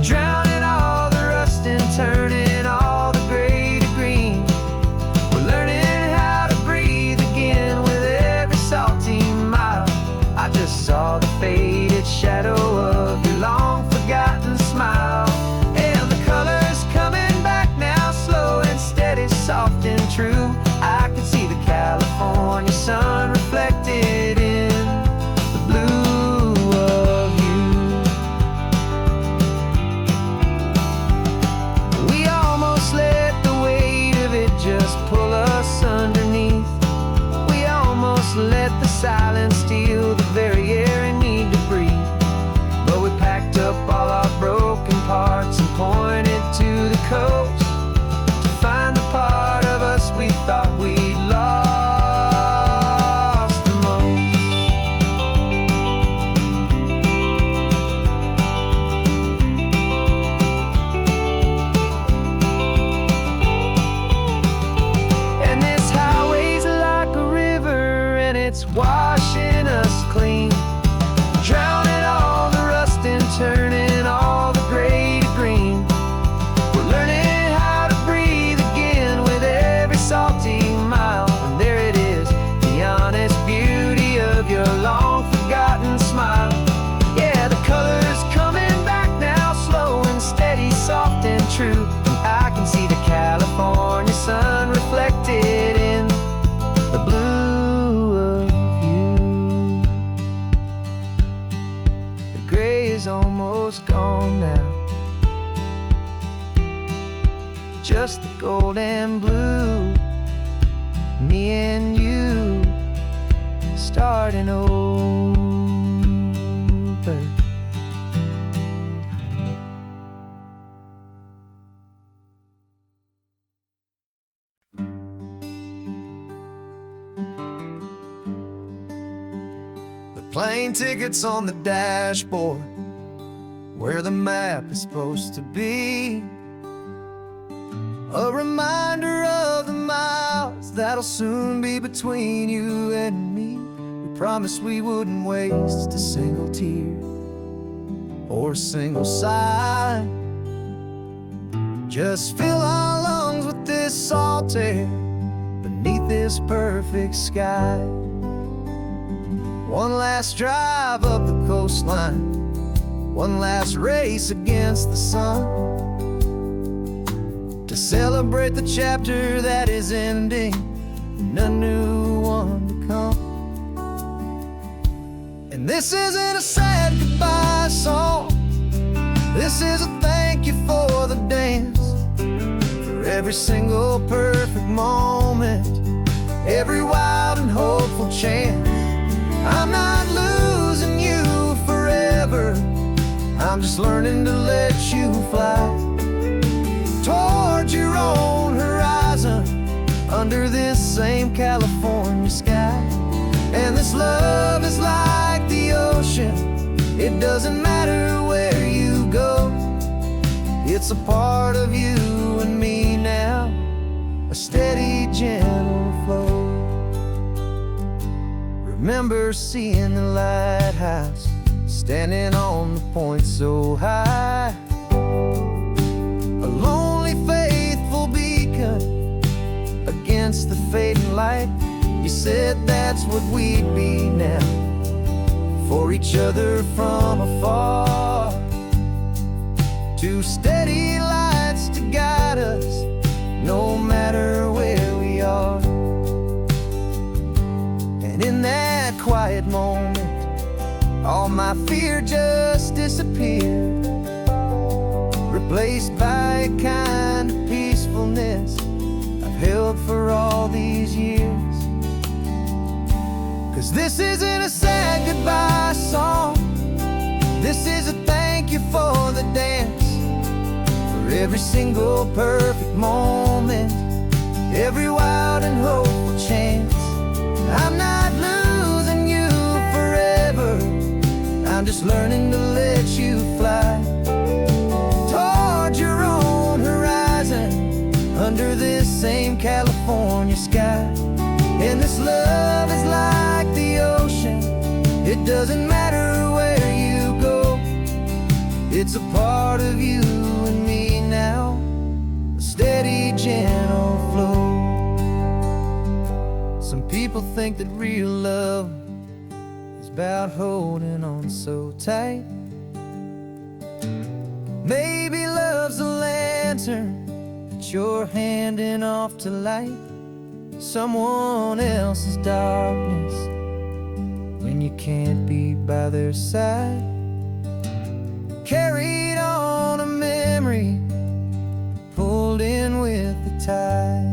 drowning all the rust and turning all the gray to green. We're learning how to breathe again with every salty mile. I just saw the faded shadow of your long forgotten smile, and the colors coming back now, slow and steady, soft and true. I can see the California sun reflected in the blue of you. We almost let the weight of it just pull us underneath. We almost let the silence steal the very air I need to breathe. But we packed up all our broken parts and pointed to the coast to find the part of us we thought we'd lost the most. And this highway's like a river and it's washing us clean, drowning all the rust and turning all the gray to green. We're learning how to breathe again with every salty mile. And there it is, the honest beauty of your long forgotten smile. Yeah, the colors coming back now, slow and steady, soft and true. And I can see the California sun reflected in the blue of you. The gray is almost gone now, just the gold and blue. Me and you starting over. The plane tickets on the dashboard, where the map is supposed to be. A reminder of the miles that'll soon be between you and me. We promised we wouldn't waste a single tear or a single sigh. Just fill our lungs with this salt air beneath this perfect sky. One last drive up the coastline, one last race against the sun, to celebrate the chapter that is ending and a new one to come. And this isn't a sad goodbye song, this is a thank you for the dance, for every single perfect moment, every wild and hopeful chance. I'm not losing you forever, I'm just learning to let you fly towards your own horizon, under this same California sky. And this love is like the ocean, it doesn't matter where you go, it's a part of you and me now, a steady, gentle flow. Remember seeing the lighthouse, standing on the point so high, a lonely, faithful beacon against the fading light. You said that's what we'd be now, for each other from afar. Two steady lights to guide us, no matter where we are. And in that quiet moment, all my fear just disappeared, replaced by a kind of peacefulness I've held for all these years. 'Cause this isn't a sad goodbye song, this is a thank you for the dance, for every single perfect moment, every wild and hopeful chance. I'm not losing you forever, I'm just learning to let you fly towards your own horizon, under this same California sky. And this love is like the ocean, it doesn't matter where you go, it's a part of you and me now, a steady, gentle flow. Some people think that real love is about holding on so tight. Maybe love's a lantern that you're handing off to light someone else's darkness when you can't be by their side. Carried on a memory, pulled in with the tide.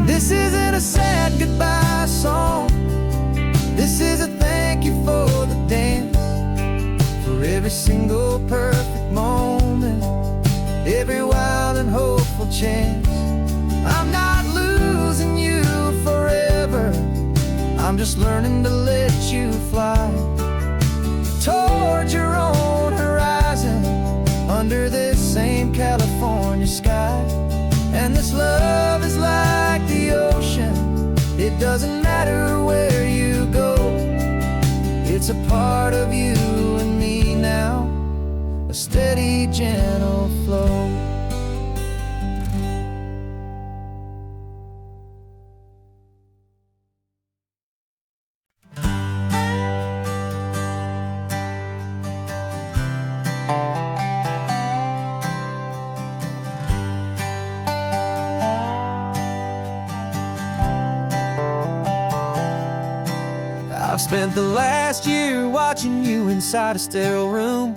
This isn't a sad goodbye song, this is a thank you for the dance, for every single perfect moment, every wild and hopeful chance. I'm not losing you forever, I'm just learning to let you fly towards your own horizon, under this same California sky. And this love is like the ocean, it doesn't matter where you go, it's a part of you and me now, a steady, gentle flow. I've spent the last year watching you inside a sterile room,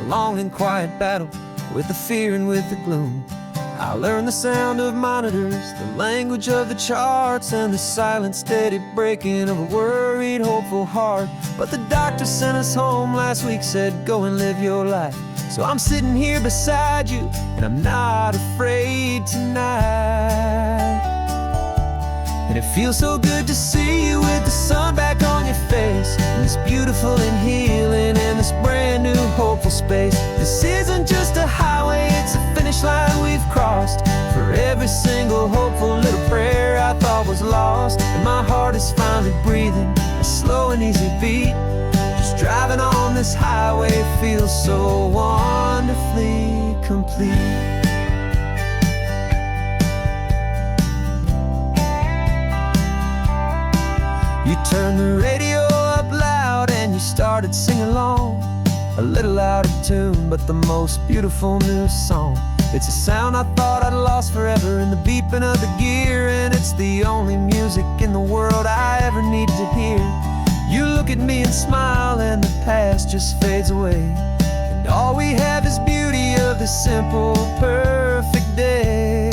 a long and quiet battle with the fear and with the gloom. I learned the sound of monitors, the language of the charts, and the silent, steady breaking of a worried, hopeful heart. But the doctor sent us home last week, said go and live your life. So I'm sitting here beside you, and I'm not afraid tonight. And it feels so good to see you with the sun back on your face, and this beautiful and healing in this brand new hopeful space. This isn't just a highway, it's a finish line we've crossed. For every single hopeful little prayer I thought was lost, and my heart is finally breathing a slow and easy beat. Just driving on this highway feels so wonderfully complete. You turned the radio up loud and you started singing along, a little out of tune, but the most beautiful new song. It's a sound I thought I'd lost forever in the beeping of the gear, and it's the only music in the world I ever need to hear. You look at me and smile, and the past just fades away, and all we have is beauty of this simple, perfect day.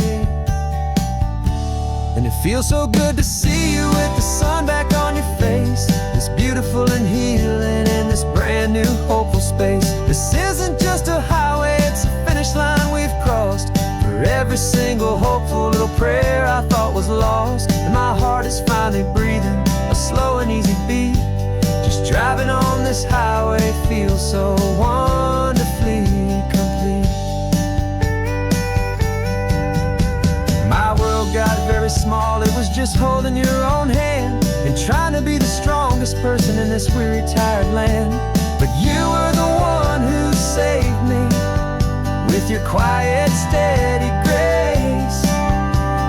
And it feels so good to see you with the sun back on your face, this beautiful and healing in this brand new hopeful space. This isn't just a highway, it's a finish line we've crossed. For every single hopeful little prayer I thought was lost, and my heart is finally breathing a slow and easy beat. Just driving on this highway feels so wonderfully complete. My world got very small, it was just holding your own hand and trying to be the strongest person in this weary, tired land. But you were the one who saved me with your quiet, steady grace.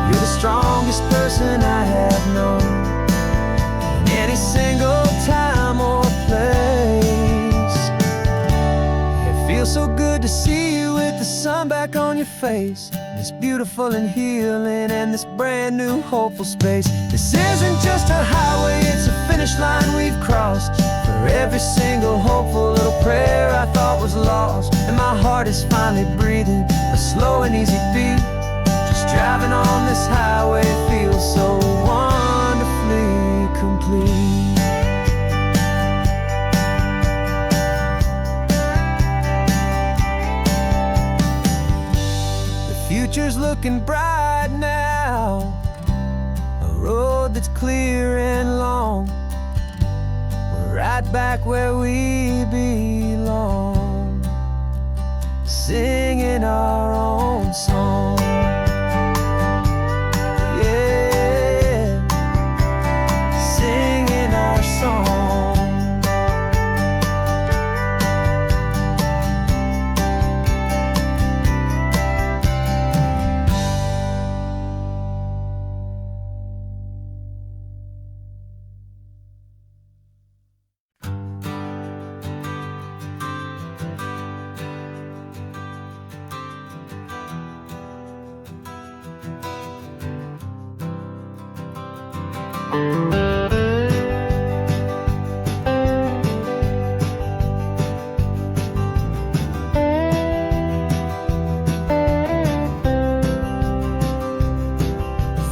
You're the strongest person I have known in any single time or place. It feels so good to see you with the sun back on your face, this beautiful and healing and this brand new hopeful space. This isn't just a highway, it's a finish line we've crossed. For every single hopeful little prayer I thought was lost, and my heart is finally breathing a slow and easy beat. Just driving on this highway feels so wonderfully complete. Future's looking bright now, a road that's clear and long. We're right back where we belong, singing our own song. Yeah, singing our song.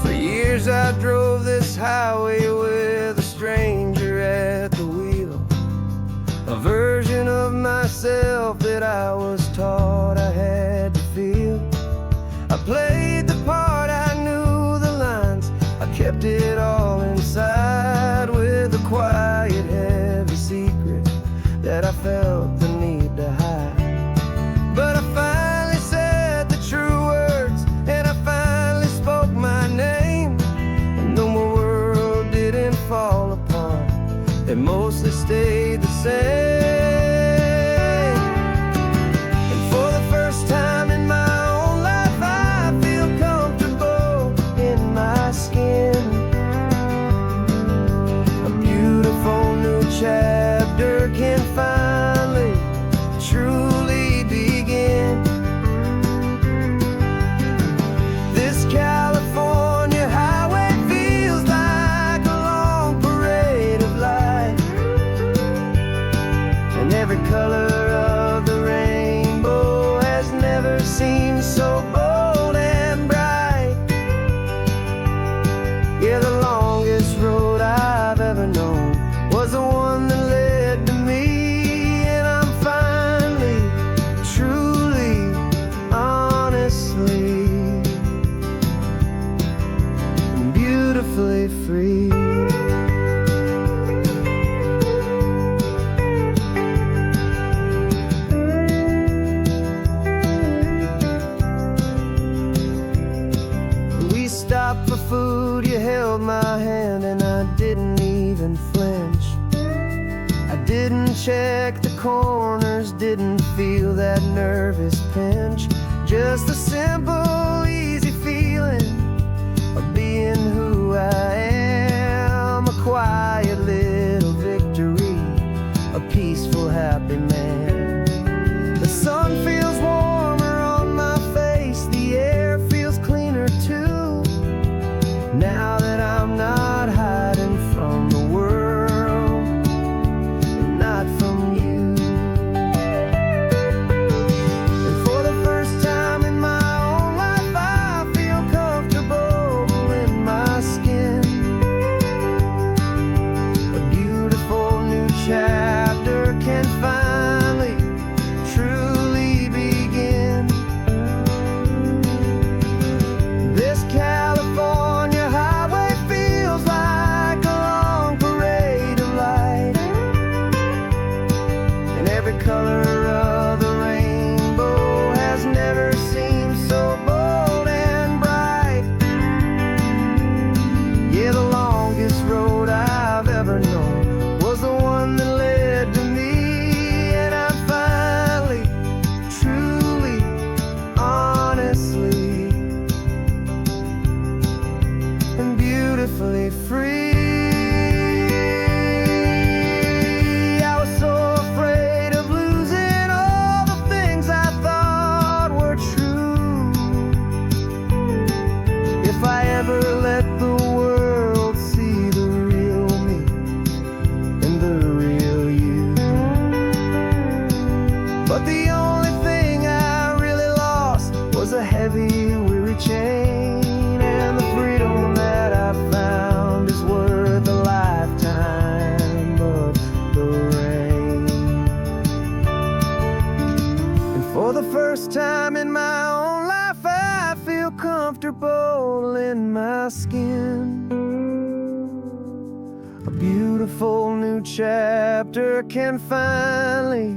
For years I drove this highway with a stranger at the wheel, a version of myself that I was taught I had to feel. I played the part, I knew the lines, I kept it all inside with a quiet, heavy secret that I felt the need to hide. But I finally said the true words, and I finally spoke my name, and though my world didn't fall apart, it mostly stayed the same. And for the first time in my own life, I feel comfortable in my skin. A beautiful new chapter can finally truly begin. This California highway feels like a long parade of light, and every color of the rainbow has never seemed so bold and bright. Yeah, the longest road I've ever known was the one that led to me, and I'm finally, truly, honestly, beautifully free. We stopped for food, you held my hand, and I didn't even flinch. I didn't check the corners, didn't feel that nervous pinch. Just a simple, easy feeling of being who I am. A quiet little victory, a peaceful, happy man. The sun feels warmer on my face, the air feels cleaner too, now that I'm not hiding from the world. heavy, weary chain, and the freedom that I found is worth a lifetime of the rain. And for the first time in my own life, I feel comfortable in my skin. A beautiful new chapter can finally,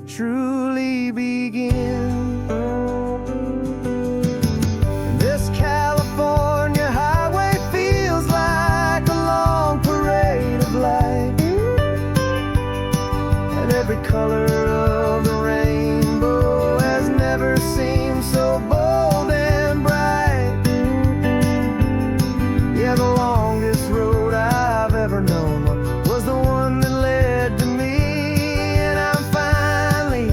truly begin. This California highway feels like a long parade of light, and every color of the rainbow has never seemed so bold and bright. Yeah, the longest road I've ever known was the one that led to me, and I'm finally,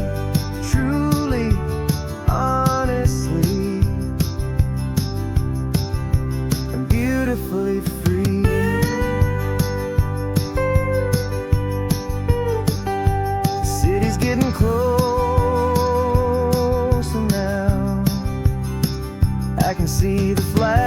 truly, honestly, and beautifully free. The city's getting closer now. I can see the flag